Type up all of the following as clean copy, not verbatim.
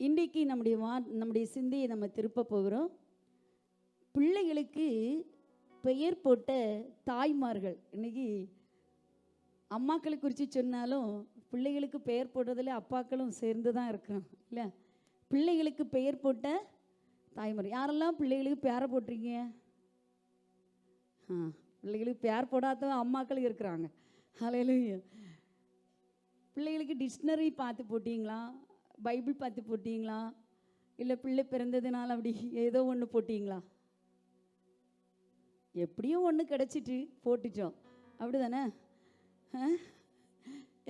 இன்றைக்கு நம்முடைய சிந்தையை நம்ம திருப்ப போகிறோம். பிள்ளைகளுக்கு பெயர் போட்ட தாய்மார்கள். இன்னைக்கு அம்மாக்களை குறித்து சொன்னாலும் பிள்ளைகளுக்கு பெயர் போடுறதுல அப்பாக்களும் சேர்ந்து தான் இருக்கிறோம் இல்லை? பிள்ளைகளுக்கு பெயர் போட்ட தாய்மார் யாரெல்லாம் பிள்ளைகளுக்கு பேரை போட்டிருக்கீங்க? பிள்ளைகளுக்கு பேர் போடாத அம்மாக்கள் இருக்கிறாங்க. ஹல்லேலூயா. பிள்ளைகளுக்கு டிக்ஷனரி பார்த்து போட்டிங்களா? பைபிள் பார்த்து போட்டிங்களா? இல்லை பிள்ளை பிறந்ததுனால அப்படி ஏதோ ஒன்று போட்டிங்களா? எப்படியும் ஒன்று கிடச்சிட்டு போட்டுட்டோம், அப்படி தானே?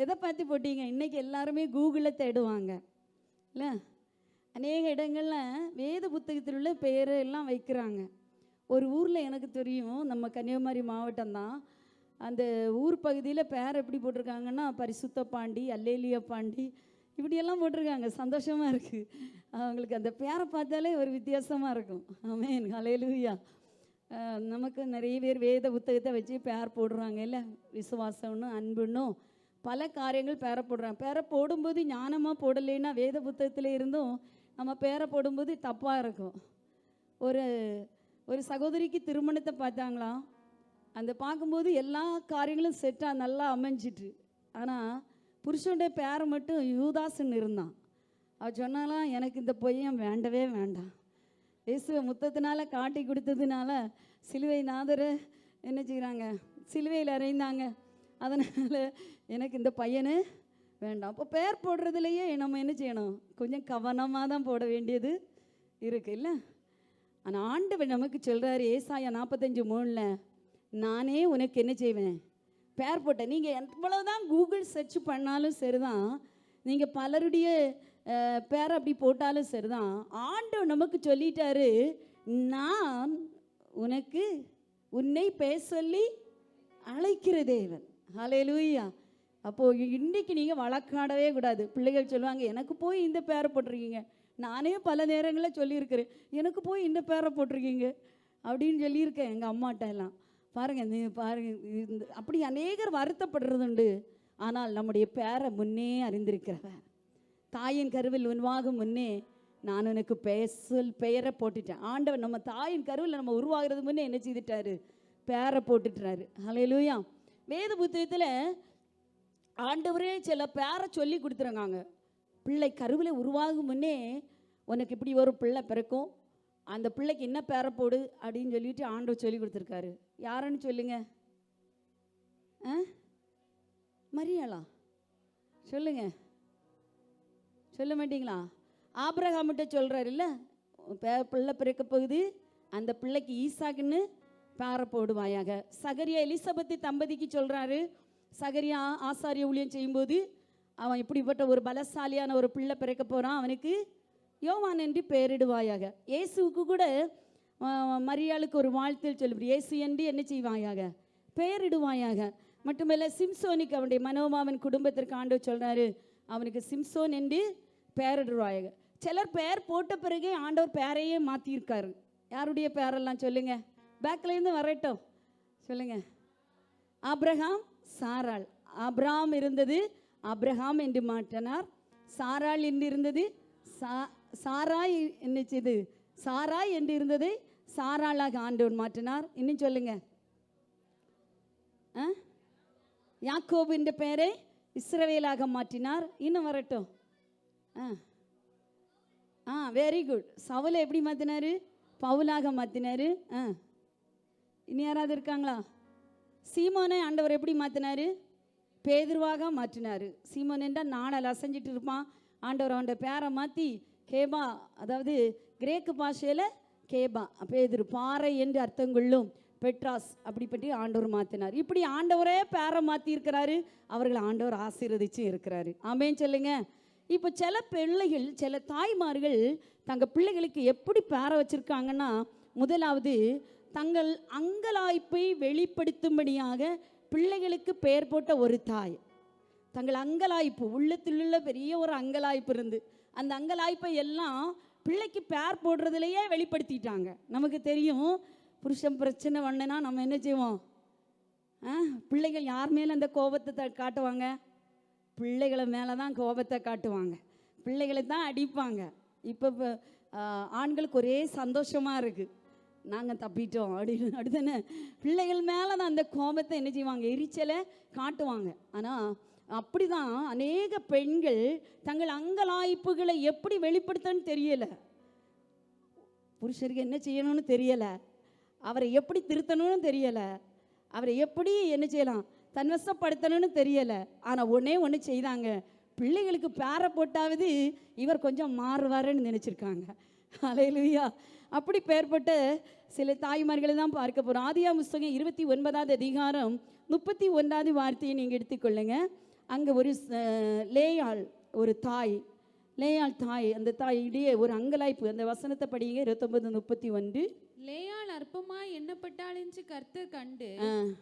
எதை பார்த்து போட்டீங்க? இன்றைக்கி எல்லாருமே கூகுளில் தேடுவாங்க இல்லை? அநேக இடங்களில் வேத புத்தகத்தில் உள்ள பெயரை எல்லாம் வைக்கிறாங்க. ஒரு ஊரில் எனக்கு தெரியும், நம்ம கன்னியாகுமரி மாவட்டம் தான். அந்த ஊர் பகுதியில் பேர் எப்படி போட்டிருக்காங்கன்னா பரிசுத்த பாண்டி, அல்லேலியா பாண்டி, இப்படியெல்லாம் போட்டிருக்காங்க. சந்தோஷமாக இருக்குது. அவங்களுக்கு அந்த பேரை பார்த்தாலே ஒரு வித்தியாசமாக இருக்கும். ஆமென், ஹல்லேலூயா. நமக்கு நிறைய பேர் வேத புத்தகத்தை வச்சு பேர் போடுறாங்க இல்லை? விசுவாசம்னு அன்புன்னும் பல காரியங்கள் பேரை போடுறாங்க. பேரை போடும்போது ஞானமாக போடலைன்னா வேத புத்தகத்தில் இருந்தும் நம்ம பேரை போடும்போது தப்பாக இருக்கும். ஒரு சகோதரிக்கு திருமணத்தை பார்த்தாங்களாம். அந்த பார்க்கும்போது எல்லா காரியங்களும் செட்டாக நல்லா அமைஞ்சிட்டு, ஆனால் புருஷனுடைய பேரை மட்டும் யூதாஸ்ன்னு இருந்தான். அவள் சொன்னாலாம், எனக்கு இந்த பையன் வேண்டவே வேண்டாம். இயேசுவை முத்தத்தினால காட்டி கொடுத்ததுனால சிலுவை நாதரை என்ன செய்கிறாங்க, சிலுவையில் அறைந்தாங்க. அதனால் எனக்கு இந்த பையனு வேண்டாம். அப்போ பேர் போடுறதுலையே நம்ம என்ன செய்யணும்? கொஞ்சம் கவனமாக தான் போட வேண்டியது இருக்குது இல்லை? ஆனால் ஆண்டவர் நமக்கு சொல்கிறாரு, ஏசாயா 45:3, நானே உனக்கு என்ன செய்வேன்? பேர் போட்டேன். நீங்கள் எவ்வளோதான் கூகுள் சர்ச் பண்ணாலும் சரிதான், நீங்கள் பலருடைய பேரை அப்படி போட்டாலும் சரிதான், ஆண்டவர் நமக்கு சொல்லிட்டாரு, நான் உனக்கு உன்னை பேச சொல்லி அழைக்கிற தேவன். ஹல்லேலூயா. அப்போது இன்றைக்கி நீங்கள் வழக்காடவே கூடாது. பிள்ளைகள் சொல்லுவாங்க, எனக்கு போய் இந்த பேரை போட்டிருக்கீங்க. நானே பல நேரங்களில் சொல்லியிருக்கிறேன், எனக்கு போய் இந்த பேரை போட்டிருக்கீங்க அப்படின்னு சொல்லியிருக்கேன் எங்கள் அம்மாட்ட எல்லாம். பாருங்கள், அப்படி அநேகர் வருத்தப்படுறதுண்டு. ஆனால் நம்முடைய பேரை முன்னே அறிந்திருக்கிறவன், தாயின் கருவில் உருவாகும் முன்னே நான் உனக்கு பெயரை போட்டுட்டேன். ஆண்டவர் நம்ம தாயின் கருவில் நம்ம உருவாகிறது முன்னே என்ன செய்துட்டாரு? பேரை போட்டுட்டாரு. ஹல்லேலூயா. வேத புத்தகத்தில் ஆண்டவரே சில பேரை சொல்லி கொடுத்துருக்காங்க. பிள்ளை கருவில் உருவாகும் முன்னே உனக்கு இப்படி ஒரு பிள்ளை பிறக்கும், அந்த பிள்ளைக்கு என்ன பேரை போடு அப்படின்னு சொல்லிட்டு ஆண்டவர் சொல்லி கொடுத்துருக்காரு. யாருன்னு சொல்லுங்க? மரியாளா? சொல்லுங்க, சொல்ல மாட்டீங்களா? ஆபிரகாம்கிட்ட சொல்கிறாரு இல்லை, பிள்ளை பிறக்க போகுது, அந்த பிள்ளைக்கு ஈசாக்குன்னு பேரை போடுவாயாக. சகரியா எலிசபெத்து தம்பதிக்கு சொல்கிறாரு, சகரியா ஆசாரிய ஊழியம் செய்யும்போது அவன் இப்படிப்பட்ட ஒரு பலசாலியான ஒரு பிள்ளை பிறக்க போகிறான், அவனுக்கு யோவான் என்று பெயரிடுவாயாக. இயேசுவுக்கு கூட மரியாளுக்கு ஒரு வாழ்த்தில் சொல்லுவார், இயேசு என்று என்ன செய்வாயாக? பெயரிடுவாயாக. மட்டுமல்ல, சிம்சோனுக்கு அவனுடைய மனோமாவன் குடும்பத்திற்கு ஆண்டவர் சொல்கிறாரு, அவனுக்கு சிம்சோன் என்று பெயரிடுவாயாக. சிலர் பெயர் போட்ட பிறகு ஆண்டவர் பெயரையே மாற்றியிருக்காரு. யாருடைய பெயரெல்லாம் சொல்லுங்க, பேக்லேருந்து வரட்டும் சொல்லுங்க. ஆபிரகாம், சாராள். ஆபிரகாம் இருந்தது ஆபிரகாம் என்று மாற்றினார். சாராள் என்று இருந்தது சாராய் என்னது, சாராய் என்று இருந்ததை சாராளாக ஆண்டவர் மாற்றினார். இன்னும் சொல்லுங்க. யாக்கோபு என்ற பெயரை இஸ்ரவேலாக மாற்றினார். இன்னும் வரட்டும். Very good. சவுலை எப்படி மாற்றினாரு? பவுலாக மாற்றினாரு. இனி யாராவது இருக்காங்களா? சீமோனை ஆண்டவர் எப்படி மாற்றினாரு? பேதுருவாக மாற்றினார். சீமோன் என்றால் நாணல் அசைஞ்சிட்டு இருப்பான். ஆண்டவர் அவனோட பேரை மாற்றி கேபா, அதாவது கிரேக்கு பாஷையில் கேபா, பேதுரு, பாறை என்று அர்த்தம் கொள்ளும் பெட்ராஸ், அப்படிப்பட்டு ஆண்டவர் மாற்றினார். இப்படி ஆண்டவரே பேரை மாற்றியிருக்கிறாரு. அவர்களை ஆண்டவர் ஆசீர்வதிச்சு இருக்கிறாரு. ஆமென் சொல்லுங்க. இப்போ சில பிள்ளைகள், சில தாய்மார்கள் தங்கள் பிள்ளைகளுக்கு எப்படி பேரை வச்சுருக்காங்கன்னா, முதலாவது தங்கள் அங்கலாய்ப்பை வெளிப்படுத்தும்படியாக பிள்ளைகளுக்கு பெயர் போட்ட ஒரு தாய், தங்கள் அங்கலாய்ப்பு, உள்ளத்திலுள்ள பெரிய ஒரு அங்கலாய்ப்பு இருந்து அந்த அங்கலாய்ப்பை எல்லாம் பிள்ளைக்கு பேர் போடுறதுலையே வெளிப்படுத்திட்டாங்க. நமக்கு தெரியும், புருஷன் பிரச்சனை பண்ணனா நம்ம என்ன செய்வோம்? பிள்ளைகள் யார் மேலே அந்த கோபத்தை காட்டுவாங்க? பிள்ளைகளை மேலே தான் கோபத்தை காட்டுவாங்க. பிள்ளைகளை தான் அடிப்பாங்க. இப்போ ஆண்களுக்கு ஒரே சந்தோஷமாக இருக்குது, நாங்கள் தப்பிட்டோம் அப்படின்னு. அப்படித்தானே? பிள்ளைகள் மேலே தான் அந்த கோபத்தை என்ன செய்வாங்க, எரிச்சலை காட்டுவாங்க. ஆனால் அப்படி தான் அநேக பெண்கள் தங்கள் அங்கலாய்ப்புகளை எப்படி வெளிப்படுத்தன்னு தெரியலை, புருஷருக்கு என்ன செய்யணும்னு தெரியலை, அவரை எப்படி திருத்தணும்னு தெரியலை, அவரை எப்படி என்ன செய்யலாம் தன்வசப்படுத்தணும்னு தெரியலை. ஆனால் ஒன்று செய்தாங்க, பிள்ளைகளுக்கு பேரை போட்டாவது இவர் கொஞ்சம் மாறுவாருன்னு நினச்சிருக்காங்க. ஹல்லேலூயா. அப்படி பெயர்பட்ட சில தாய்மார்களை தான் பார்க்க போகிறோம். ஆதியாகமம் புத்தகம் 29வது அதிகாரம் 31வது வார்த்தையை நீங்கள் எடுத்துக்கொள்ளுங்க. அங்கே ஒரு லேயாள், ஒரு தாய், லேயாள் தாய், அந்த தாயிடையே ஒரு அங்கலாய்ப்பு. அந்த வசனத்தை படிங்க, 29:31. லேயாள் அற்பமாய் எண்ணப்பட்டாள் என்று கர்த்தர் கண்டு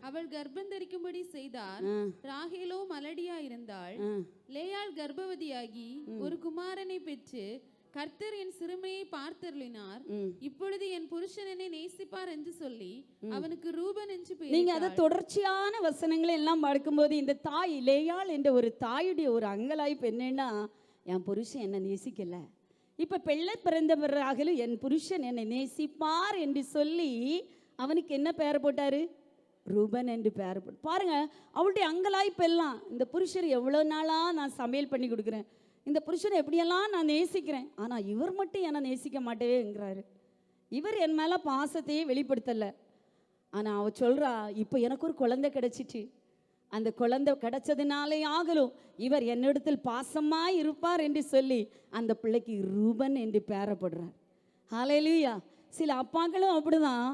அவள் கர்ப்பம் தரிக்கும்படி செய்தார். ராகேலோ மலடியா இருந்தாள். லேயாள் கர்ப்பவதியாகி ஒரு குமாரனை பெற்று கர்த்தர் என் சிறுமையை பார்த்தருளினார். இப்பொழுது என் புருஷன் என்னை நேசிப்பார் என்று சொல்லி அவனுக்கு ரூபன் என்று பெயர். நீங்க அதை தொடர்ச்சியான வசனங்களை எல்லாம் பார்க்கும்போது இந்த தாய் லேயாள் என்ற ஒரு தாயுடைய ஒரு அங்கலாய்ப்பு என்னன்னா, என் புருஷன் என்னை நேசிக்கல, இப்ப பிள்ளை பிறந்தவராகலும் என் புருஷன் என்னை நேசிப்பார் என்று சொல்லி அவனுக்கு என்ன பெயர் போட்டாரு, ரூபன் என்று பெயர் போட்டு. பாருங்க அவளுடைய அங்கலாய்ப்பு எல்லாம், இந்த புருஷர் எவ்வளோ நாளா நான் சமையல் பண்ணி கொடுக்குறேன், இந்த புருஷனை எப்படியெல்லாம் நான் நேசிக்கிறேன், ஆனால் இவர் மட்டும் என்னை நேசிக்க மாட்டேங்கிறாரு, இவர் என் மேலே பாசத்தையே வெளிப்படுத்தலை. ஆனால் அவ சொல்கிறா, இப்போ எனக்கு ஒரு குழந்தை கிடைச்சிச்சு, அந்த குழந்தை கிடைச்சதுனாலே ஆகலும் இவர் என்னிடத்தில் பாசமாக இருப்பார் என்று சொல்லி அந்த பிள்ளைக்கு ரூபன் என்று பெயரப்படுறார். ஹல்லேலூயா. சில அப்பாக்களும் அப்படிதான்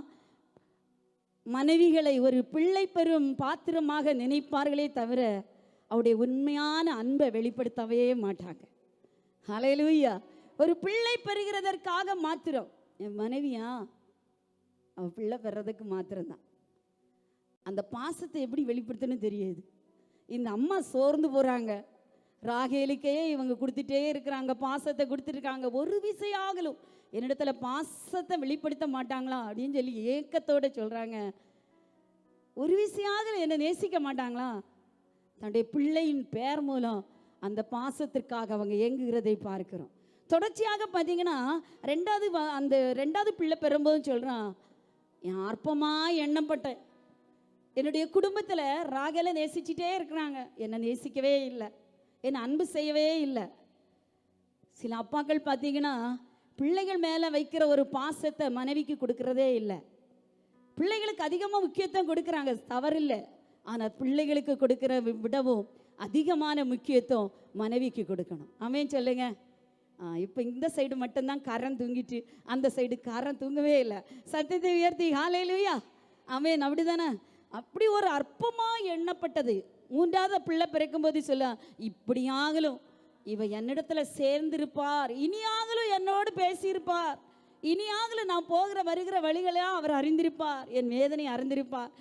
மனைவிகளை ஒரு பிள்ளை பெறும் பாத்திரமாக நினைப்பார்களே தவிர அவருடைய உண்மையான அன்பை வெளிப்படுத்தவே மாட்டாங்க. ஹல்லேலூயா. ஒரு பிள்ளை பெறுகிறதற்காக மாத்திரம், என் மனைவியா அவ பிள்ளை பெறதுக்கு மாத்திரம்தான். அந்த பாசத்தை எப்படி வெளிப்படுத்தணும் தெரியாது. இந்த அம்மா சோர்ந்து போகிறாங்க, ராகேலுக்கே இவங்க கொடுத்துட்டே இருக்கிறாங்க, பாசத்தை கொடுத்துருக்காங்க, ஒரு விசையாகலும் என்னிடத்துல பாசத்தை வெளிப்படுத்த மாட்டாங்களா அப்படின்னு சொல்லி ஏக்கத்தோடு சொல்கிறாங்க. ஒரு விசையாகலும் என்னை நேசிக்க மாட்டாங்களா? தன்னுடைய பிள்ளையின் பெயர் மூலம் அந்த பாசத்திற்காக அவங்க ஏங்குகிறதை பார்க்கிறோம். தொடர்ச்சியாக பார்த்தீங்கன்னா அந்த ரெண்டாவது பிள்ளை பெறும்போதும் சொல்கிறான், என் அற்பமாக எண்ணப்பட்டேன், என்னுடைய குடும்பத்தில் ராகேலை நேசிச்சுட்டே இருக்கிறாங்க, என்னை நேசிக்கவே இல்லை, என்னை அன்பு செய்யவே இல்லை. சில அப்பாக்கள் பார்த்தீங்கன்னா பிள்ளைகள் மேலே வைக்கிற ஒரு பாசத்தை மனைவிக்கு கொடுக்கறதே இல்லை. பிள்ளைகளுக்கு அதிகமாக முக்கியத்துவம் கொடுக்குறாங்க, தவறில்லை. ஆனால் பிள்ளைகளுக்கு கொடுக்குற விடவும் அதிகமான முக்கியத்துவம் மனைவிக்கு கொடுக்கணும். ஆமென் சொல்லுங்க. இப்போ இந்த சைடு மட்டும்தான் காரன் தூங்கிட்டு, அந்த சைடு காரன் தூங்கவே இல்லை. சத்தத்தை உயர்த்தி ஹல்லேலூயா. ஆமென். அப்படிதானே? அப்படி ஒரு அற்பமாக எண்ணப்பட்டது. மூன்றாவது பிள்ளை பிறக்கும்போது சொல்ல, இப்படியாகலும் இவ என்னிடத்துல சேர்ந்திருப்பார், இனியாகலும் என்னோடு பேசியிருப்பார், இனியாகலும் நான் போகிற வருகிற வழிகளையும் அவர் அறிந்திருப்பார், என் வேதனை அறிந்திருப்பார்,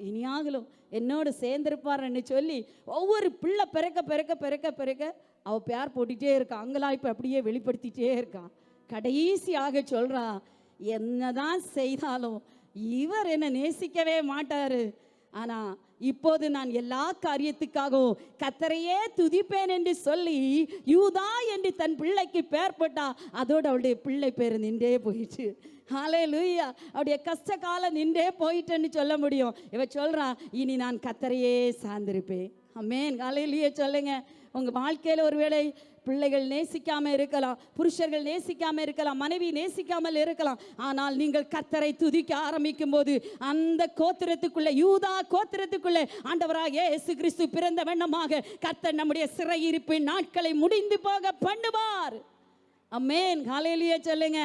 இனியாகலும் என்னோடு சேர்ந்திருப்பார்ன்னு சொல்லி ஒவ்வொரு பிள்ளை பிறக்க பிறக்க பிறக்க பிறக்க அவ பேர் போட்டுகிட்டே இருக்கான், அங்கலாய்ப்பு அப்படியே வெளிப்படுத்திட்டே இருக்கான். கடைசியாக சொல்றா, என்னதான் செய்தாலும் இவர் என்னை நேசிக்கவே மாட்டாரு, ஆனால் இப்போது நான் எல்லா காரியத்துக்காகவும் கர்த்தரையே துதிப்பேன் என்று சொல்லி யூதா என்று தன் பிள்ளைக்கு பெயர் போட்டா, அதோடு அவளுடைய பிள்ளை பேர் நின்றே போயிடுச்சு. ஹல்லேலூயா. அவருடைய கஷ்ட காலம் நின்றே போயிட்டேன்னு சொல்ல முடியும். இவ சொல்றா, இனி நான் கர்த்தரையே சார்ந்திருப்பேன். ஆமென். ஹல்லேலூயா சொல்லுங்க. உங்கள் வாழ்க்கையில் ஒருவேளை பிள்ளைகள் நேசிக்காமல் இருக்கலாம், புருஷர்கள் நேசிக்காமல் இருக்கலாம், மனைவி நேசிக்காமல் இருக்கலாம். ஆனால் நீங்கள் கர்த்தரை துதிக்க ஆரம்பிக்கும் போது அந்த கோத்திரத்துக்குள்ளே, யூதா கோத்திரத்துக்குள்ளே ஆண்டவராக இயேசு கிறிஸ்து பிறந்த வண்ணமாக கர்த்தர் நம்முடைய சிறையிருப்பின் நாட்களை முடிந்து போக பண்ணுவார். ஆமென். ஹல்லேலூயா சொல்லுங்க.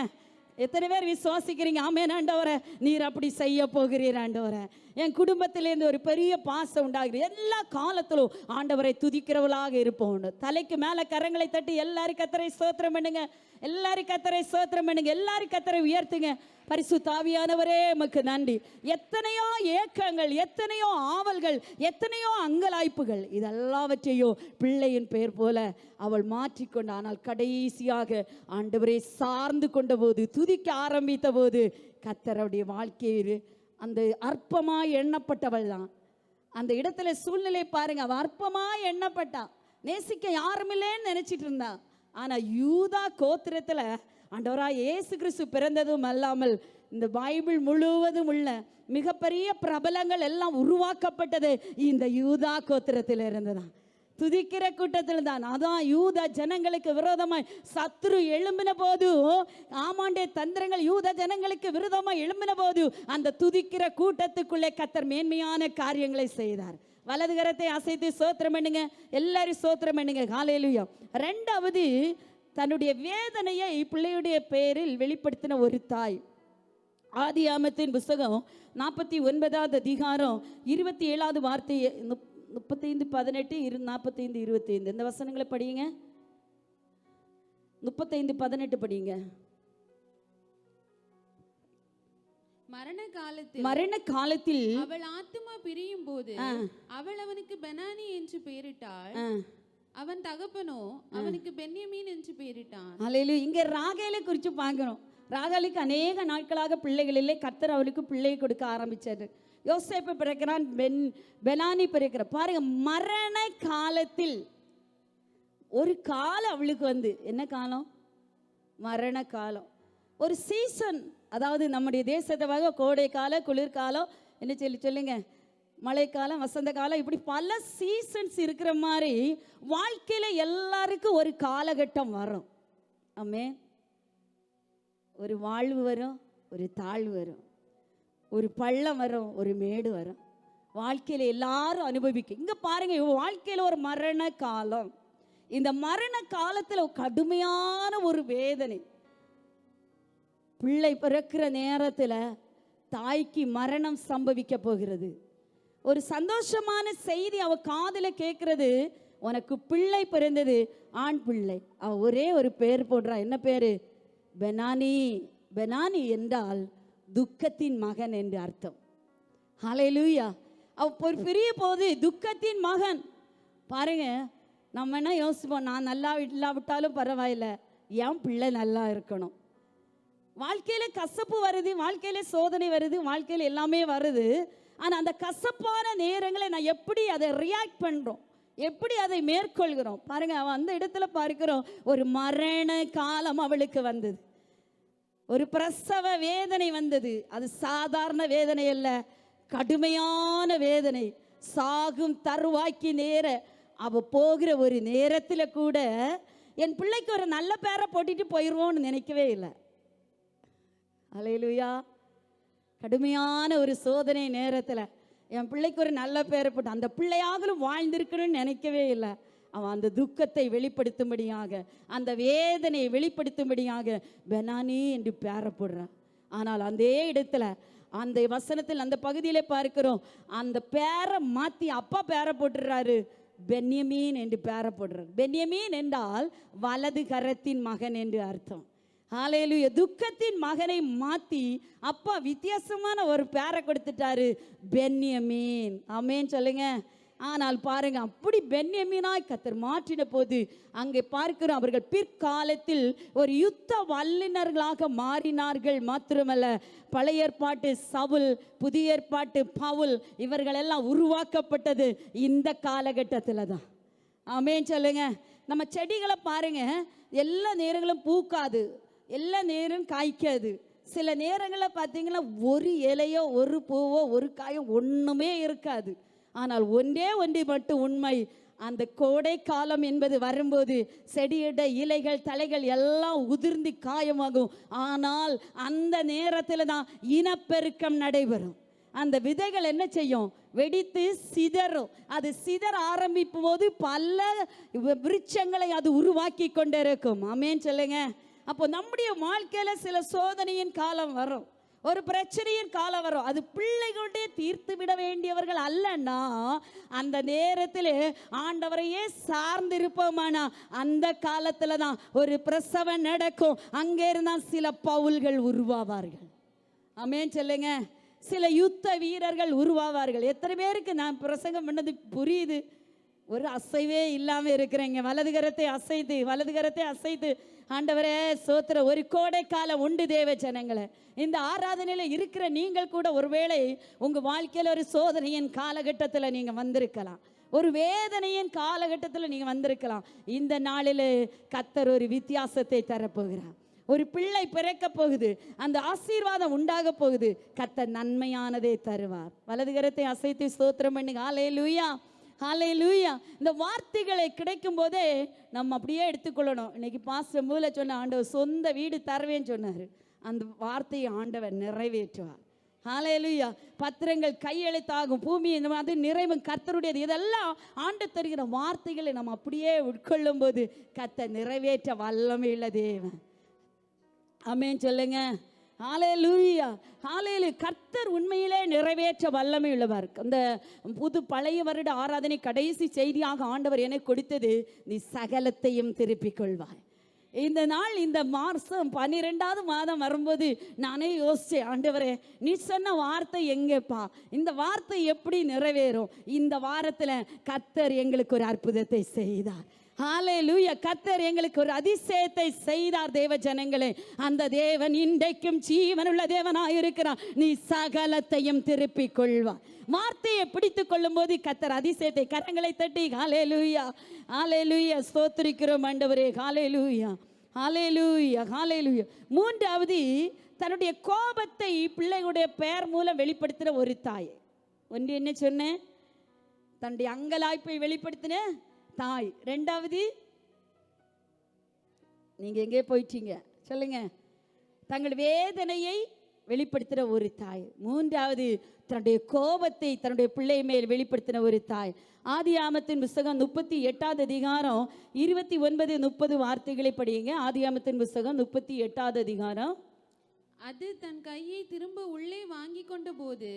எத்தனை பேர் விசுவாசிக்கிறீங்க? ஆமென் ஆண்டவரே, நீர் அப்படி செய்ய போகிறீர் ஆண்டவரே. என் குடும்பத்திலேருந்து ஒரு பெரிய பாசம் உண்டாகுது. எல்லா காலத்திலும் ஆண்டவரை துதிக்கிறவளாக இருப்போம். தலைக்கு மேலே கரங்களை தட்டி எல்லாரும் கர்த்தரை ஸ்தோத்திரம் பண்ணுங்க, எல்லாரும் கர்த்தரை ஸ்தோத்திரம் பண்ணுங்க, எல்லாரும் கர்த்தரை உயர்த்துங்க. பரிசுத்த ஆவியானவரே உமக்கு நன்றி. எத்தனையோ ஏக்கங்கள், எத்தனையோ ஆவல்கள், எத்தனையோ அங்கலாய்ப்புகள், இதெல்லாவற்றையோ பிள்ளையின் பெயர் போல அவள் மாற்றிக்கொண்டு, ஆனால் கடைசியாக ஆண்டவரை சார்ந்து கொண்ட போது, துதிக்க ஆரம்பித்த போது கர்த்தருடைய வாழ்க்கையில் அந்த அற்பமாய் எண்ணப்பட்டவள் தான். அந்த இடத்துல சூழ்நிலை பாருங்க, அவள் அற்பமாய் எண்ணப்பட்டா, நேசிக்க யாருமில்லைன்னு நினைச்சிட்டு இருந்தா. ஆனா யூதா கோத்திரத்துல ஆண்டவராய் இயேசு கிறிஸ்து பிறந்ததும் அல்லாமல் இந்த பைபிள் முழுவதும் உள்ள மிகப்பெரிய பிரபலங்கள் எல்லாம் உருவாக்கப்பட்டது இந்த யூதா கோத்திரத்தில் இருந்துதான், துதிக்கிற கூட்டத்தில் தான். அதான் யூத ஜனங்களுக்கு விரோதமாய் சத்ரு எழும்பின போது, ஆமாண்டே தந்திரங்கள் யூத ஜனங்களுக்கு விரோதமாய் எழும்பின போது அந்த துதிக்கிற கூட்டத்துக்குள்ளே கர்த்தர் மேன்மையான காரியங்களை செய்தார். வலது கரத்தை அசைத்து ஸ்தோத்திரம் பண்ணுங்க, எல்லாரும் ஸ்தோத்திரம் பண்ணுங்க, ஹல்லேலூயா. ரெண்டாவது, தன்னுடைய வேதனையை பிள்ளையுடைய பெயரில் வெளிப்படுத்தின ஒரு தாய். ஆதியாமத்தின் புஸ்தகம் 49வது அதிகாரம் 27வது வார்த்தை, 35:18, 45:25 இந்த வசனங்களை படியுங்க. 35:18 படியுங்க. மரண காலத்தில் அவள் ஆத்துமா பிரியும் போது அவள் அவனுக்கு பெனானி என்று பெயரிட்டாள், அவன் தகப்பனோ அவனுக்கு பென்யமீன் என்று பெயரிட்டான். அல்லேலூயா. இங்க ராகேலை குறித்து பார்க்கிறோம். ராகேலுக்கு அநேக நாட்களாக பிள்ளைகள் இல்லை. கர்த்தர் அவளுக்கு பிள்ளை கொடுக்க ஆரம்பிச்சாரு. யோசேப்பு பிறக்கிறான், பெனானி பிறக்கிறார். பாருங்க, மரண காலத்தில் ஒரு காலம் அவளுக்கு வந்து, என்ன காலம்? மரண காலம். ஒரு சீசன், அதாவது நம்முடைய தேசத்தை கோடை காலம், குளிர்காலம், என்ன சொல்லுங்க, மழைக்காலம், வசந்த காலம், இப்படி பல சீசன்ஸ் இருக்கிற மாதிரி வாழ்க்கையில எல்லாருக்கும் ஒரு காலகட்டம் வரும். ஆமென். ஒரு வாழ்வு வரும், ஒரு தாழ்வு வரும், ஒரு பள்ளம் வரும், ஒரு மேடு வரும். வாழ்க்கையில எல்லாரும் அனுபவிக்கும். இங்க பாருங்க, வாழ்க்கையில ஒரு மரண காலம். இந்த மரண காலத்துல கடுமையான ஒரு வேதனை. பிள்ளை பிறக்கிற நேரத்துல தாய்க்கு மரணம் சம்பவிக்க போகிறது. ஒரு சந்தோஷமான செய்தி அவ காதுல கேட்கிறது, உனக்கு பிள்ளை பிறந்தது, ஆண் பிள்ளை. அவ ஒரே ஒரு பேர் போடுறா. என்ன பேரு? பெனானி. பெனானி என்றால் துக்கத்தின் மகன் என்று அர்த்தம். ஹல்லேலூயா. அவ பிரிய போது துக்கத்தின் மகன். பாருங்க, நம்ம என்ன யோசிப்போம், நான் நல்லா இல்லாவிட்டாலும் பரவாயில்ல, என் பிள்ளை நல்லா இருக்கணும். வாழ்க்கையில கசப்பு வருது, வாழ்க்கையில சோதனை வருது, வாழ்க்கையில எல்லாமே வருது. ஆனா அந்த கசப்பான நேரங்களை நான் எப்படி அதை ரியாக்ட் பண்றோம், எப்படி அதை மேற்கொள்கிறோம்? பாருங்க, அவன் அந்த இடத்துல பார்க்கிறோம், ஒரு மரண காலம் அவளுக்கு வந்தது, ஒரு பிரசவ வேதனை வந்தது. அது சாதாரண வேதனை அல்ல, கடுமையான வேதனை. சாகும் தருவாய்க்கு நேர அவ போகிற ஒரு நேரத்துல கூட என் பிள்ளைக்கு ஒரு நல்ல பேரை போட்டுட்டு போயிடுவோன்னு நினைக்கவே இல்லை. அல்லேலூயா. கடுமையான ஒரு சோதனை நேரத்தில் என் பிள்ளைக்கு ஒரு நல்ல பேரை போட்டு அந்த பிள்ளையாகலும் வாழ்ந்திருக்கணும்னு நினைக்கவே இல்லை. அவன் அந்த துக்கத்தை வெளிப்படுத்தும்படியாக, அந்த வேதனையை வெளிப்படுத்தும்படியாக பெனானி என்று பேரை போடுறான். ஆனால் அந்த இடத்துல, அந்த வசனத்தில், அந்த பகுதியிலே பார்க்கிறோம், அந்த பேரை மாற்றி அப்பா பேரை போட்டுறாரு, பென்யமீன் என்று பேரை போடுறார். பென்யமீன் என்றால் வலது கரத்தின் மகன் என்று அர்த்தம். ஹல்லேலூயா. துக்கத்தின் மகனை மாற்றி அப்பா வித்தியாசமான ஒரு பேரை கொடுத்துட்டாரு, பென்யமீன். ஆமென் சொல்லுங்க. ஆனால் பாருங்க, அப்படி பென்யமீனாய் கர்த்தர் மாற்றின போது அங்கே பார்க்கிறோம், அவர்கள் பிற்காலத்தில் ஒரு யுத்த வல்லுநர்களாக மாறினார்கள். மாத்திரமல்ல, பழைய ஏற்பாட்டு சவுல், புதிய ஏற்பாட்டு பவுல், இவர்கள் எல்லாம் உருவாக்கப்பட்டது இந்த காலகட்டத்தில் தான். ஆமென் சொல்லுங்க. நம்ம செடிகளை பாருங்க, எல்லா நேரங்களும் பூக்காது, எல்லா நேரம் காய்க்காது. சில நேரங்களில் பார்த்தீங்கன்னா ஒரு இலையோ ஒரு பூவோ ஒரு காயோ ஒன்றுமே இருக்காது. ஆனால் ஒன்றே ஒன்று மட்டும் உண்மை, அந்த கோடை காலம் என்பது வரும்போது செடியிட இலைகள் தலைகள் எல்லாம் உதிர்ந்து காயமாகும். ஆனால் அந்த நேரத்தில் தான் இனப்பெருக்கம் நடைபெறும். அந்த விதைகள் என்ன செய்யும்? வெடித்து சிதறும். அது சிதற ஆரம்பிக்கும் போது பல விருட்சங்களை அது உருவாக்கி கொண்டே இருக்கும். ஆமென் சொல்லுங்க. அப்போ நம்முடைய வாழ்க்கையில சில சோதனையின் காலம் வரும், ஒரு பிரச்சனையின் காலம் வரும். அது பிள்ளைகளுடைய தீர்த்து விட வேண்டியவர்கள் அல்லன்னா, அந்த நேரத்தில் ஆண்டவரையே சார்ந்திருப்போமானா அந்த காலத்துல தான் ஒரு பிரசவம் நடக்கும். அங்கே இருந்தால் சில பவுல்கள் உருவாவார்கள். ஆமென் சொல்லுங்க. சில யுத்த வீரர்கள் உருவாவார்கள். எத்தனை பேருக்கு நான் பிரசங்கம் பண்ணது புரியுது? ஒரு அசைவே இல்லாமல் இருக்கிறேங்க. வலது கரத்தை அசைத்து ஆண்டவரே சோத்திர. ஒரு கோடை காலம் உண்டு தேவ ஜனங்களை. இந்த ஆராதனையில் இருக்கிற நீங்கள் கூட ஒருவேளை உங்கள் வாழ்க்கையில் ஒரு சோதனையின் காலகட்டத்தில் நீங்கள் வந்திருக்கலாம். ஒரு வேதனையின் காலகட்டத்தில் நீங்க வந்திருக்கலாம். இந்த நாளில் கர்த்தர் ஒரு வித்தியாசத்தை தரப்போகிறார். ஒரு பிள்ளை பிறக்க போகுது, அந்த ஆசீர்வாதம் உண்டாக போகுது. கர்த்தர் நன்மையானதை தருவார். வலது கரத்தை அசைத்து ஸ்தோத்திரம் பண்ணுங்க. ஹல்லேலூயா, ஹல்லேலூயா. இந்த வார்த்தைகளை கிடைக்கும் போதே நம்ம அப்படியே எடுத்துக்கொள்ளணும். இன்னைக்கு பாஸ்டர் மூல சொன்ன ஆண்டவர் சொந்த வீடு தருவேன்னு சொன்னார். அந்த வார்த்தையை ஆண்டவர் நிறைவேற்றுவார். ஹல்லேலூயா. பத்திரங்கள் கையெழுத்தாகும், பூமி இந்த மாதிரி நிறைவு கர்த்தருடையது. இதெல்லாம் ஆண்டு தருகிற வார்த்தைகளை நம்ம அப்படியே உட்கொள்ளும் போது கர்த்தர் நிறைவேற்ற வல்லமையுள்ள தேவன். ஆமென் சொல்லுங்க. ஹல்லேலூயா, ஹல்லேலூயா. கர்த்தர் உண்மையிலே நிறைவேற்ற வல்லமை உள்ளவர். அந்த பழைய வருட ஆராதனை கடைசி செய்தியாக ஆண்டவர் எனக்கு கொடுத்தது, நீ சகலத்தையும் திருப்பிக் கொள்வாய். இந்த நாள், இந்த மாதம் 12வது மாதம் வரும்போது நானே யோசிச்சேன், ஆண்டவரே நீ சொன்ன வார்த்தை எங்கேப்பா, இந்த வார்த்தை எப்படி நிறைவேறும்? இந்த வாரத்தில் கர்த்தர் எங்களுக்கு ஒரு அற்புதத்தை செய்தார். ஹல்லேலூயா. கர்த்தர் எங்களுக்கு ஒரு அதிசயத்தை செய்தார். தேவ ஜனங்களே, அந்த தேவன் இன்றைக்கும் ஜீவனுள்ள தேவனாய் இருக்கிறார். நீ சகலத்தையும் திருப்பிக் கொள்வார். வார்த்தையை பிடித்துக் கொள்ளும் போது கர்த்தர் அதிசயத்தை, கரங்களை தட்டி ஹல்லேலூயா, ஹல்லேலூயா, ஸ்தோத்திரிக்கிறோம் ஆண்டவரே. ஹல்லேலூயா, ஹல்லேலூயா, ஹல்லேலூயா. மூன்றாவது, தன்னுடைய கோபத்தை பிள்ளைகளுடைய பெயர் மூலம் வெளிப்படுத்தின ஒரு தாய். ஒன்று என்ன சொன்னேன்? தன்னுடைய அங்கலாய்ப்பை வெளிப்படுத்தின தாய். ரெண்டாவது, நீங்க எங்கே போயிட்டீங்க சொல்லுங்க? தங்கள் வேதனையை வெளிப்படுத்தின ஒரு தாய். மூன்றாவது, தன்னுடைய கோபத்தை தன்னுடைய பிள்ளை மேல் வெளிப்படுத்தின ஒரு தாய். ஆதியாமத்தின் புஸ்தகம் 38வது அதிகாரம் 29, 30 வார்த்தைகளை படியுங்க. ஆதியாமத்தின் புஸ்தகம் 38வது அதிகாரம். அது தன் கையை திரும்ப உள்ளே வாங்கி கொண்ட போது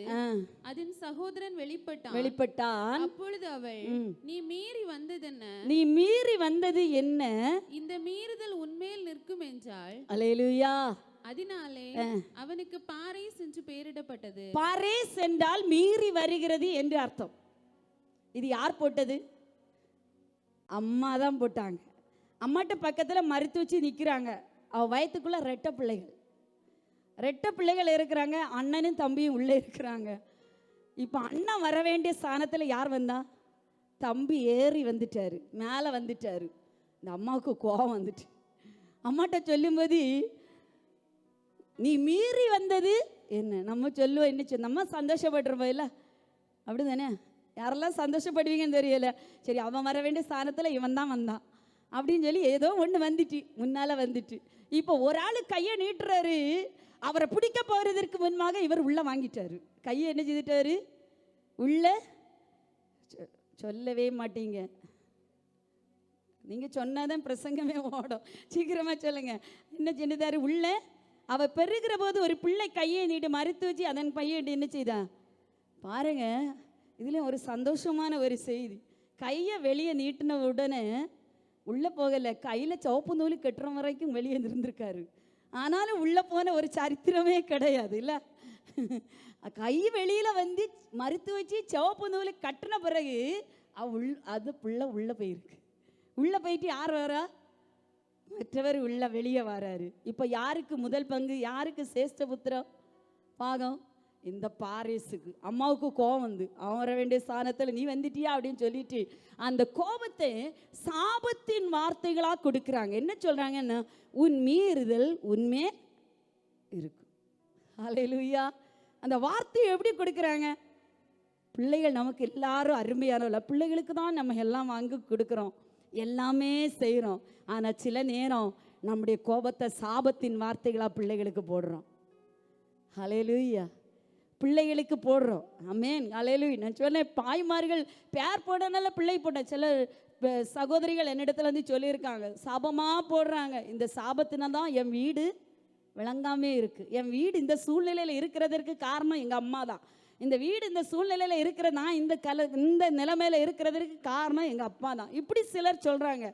அதன் சகோதரன் வெளிப்பட்டான். அப்பொழுது அவள், நீ மீறி வந்ததென்ன? நீ மீறி வந்தது என்ன? இந்த மீறுதல் உன்மேல் நிற்கும் என்றாள். அல்லேலூயா. அதனாலே அவனுக்கு பாரேஸ் என்று பெயரிடப்பட்டது. பாரேஸ் என்றால் மீறி வருகிறது என்று அர்த்தம். இது யார் போட்டது? அம்மா தான் போட்டாங்க. அம்மாட்ட பக்கத்துல மறுத்து வச்சு நிக்கிறாங்க. அவ வயத்துக்குள்ள ரெட்டை பிள்ளைகள் இருக்கிறாங்க. அண்ணனும் தம்பியும் உள்ளே இருக்கிறாங்க. இப்போ அண்ணன் வர வேண்டிய ஸ்தானத்தில் யார் வந்தா? தம்பி ஏறி வந்துட்டாரு, மேலே வந்துட்டாரு. இந்த அம்மாவுக்கு கோபம் வந்துட்டு அம்மாட்ட சொல்லும்போது, நீ மீறி வந்தது என்ன? நம்ம சொல்லுவோம், என்ன நம்ம சந்தோஷப்படுறோம் இல்லை? அப்படி தானே? யாரெல்லாம் சந்தோஷப்படுவீங்கன்னு தெரியல. சரி, அவன் வர வேண்டிய ஸ்தானத்தில் இவன் தான் வந்தான் அப்படின்னு சொல்லி ஏதோ ஒன்று வந்துட்டு முன்னால் வந்துட்டு. இப்போ ஒரு ஆள் கையை நீட்டுறாரு, அவரை பிடிக்க போகிறதற்கு முன்பாக இவர் உள்ள வாங்கிட்டாரு. கையை என்ன செய்துட்டாரு? உள்ள சொல்லவே மாட்டீங்க, நீங்கள் சொன்னாதான் பிரசங்கமே ஓடும். சீக்கிரமாக சொல்லுங்க. என்ன செஞ்சுட்டாரு? உள்ள அவ பெருகிற போது ஒரு பிள்ளை கையை நீட்டு மறுத்து வச்சு அதன் பையன் என்ன செய்தான் பாருங்க. இதில் ஒரு சந்தோஷமான ஒரு செய்தி. கையை வெளியே நீட்டின உடனே உள்ளே போகலை, கையில் சிவப்பு நூல் கட்டுற வரைக்கும் வெளியே இருந்திருக்காரு. ஆனாலும் உள்ளே போன ஒரு சரித்திரமே கிடையாது இல்லை? கை வெளியில் வந்து மறுத்து வச்சு சிவப்பு நூல் கட்டின பிறகு அது புள்ள உள்ளே போயிருக்கு. உள்ளே போயிட்டு யார் வரா? மற்றவர் உள்ள வெளியே வராரு. இப்போ யாருக்கு முதல் பங்கு? யாருக்கு சேஷ்ட புத்திரம் பாகம்? இந்த பாரேஸுக்கு. அம்மாவுக்கு கோபம் வந்து, அவன் வர வேண்டிய ஸ்தானத்தில் நீ வந்துட்டியா அப்படின்னு சொல்லிட்டு அந்த கோபத்தை சாபத்தின் வார்த்தைகளாக கொடுக்குறாங்க. என்ன சொல்கிறாங்கன்னா, உன் மீறுதல் உண்மை இருக்கும். ஹல்லேலூயா. அந்த வார்த்தையை எப்படி கொடுக்குறாங்க? பிள்ளைகள் நமக்கு எல்லாரும் அருமையானவர்கள். பிள்ளைகளுக்கு தான் நம்ம எல்லாம் வாங்கி கொடுக்குறோம், எல்லாமே செய்கிறோம். ஆனால் சில நேரம் நம்முடைய கோபத்தை சாபத்தின் வார்த்தைகளாக பிள்ளைகளுக்கு போடுறோம். ஹல்லேலூயா. பிள்ளைகளுக்கு போடுறோம். ஆமென், ஹல்லேலூயா. நான் சொன்னேன், பாய்மார்கள் பேர் போடனால பிள்ளை போட்டேன். சில சகோதரிகள் என்னிடத்துல வந்து சொல்லியிருக்காங்க, சாபமாக போடுறாங்க. இந்த சாபத்தினா தான் என் வீடு விளங்காமே இருக்குது. என் வீடு இந்த சூழ்நிலையில் இருக்கிறதற்கு காரணம் எங்கள் அம்மா தான். இந்த வீடு இந்த சூழ்நிலையில் இருக்கிற நான் இந்த நிலைமையில் இருக்கிறதற்கு காரணம் எங்கள் அப்பா தான். இப்படி சிலர் சொல்கிறாங்க.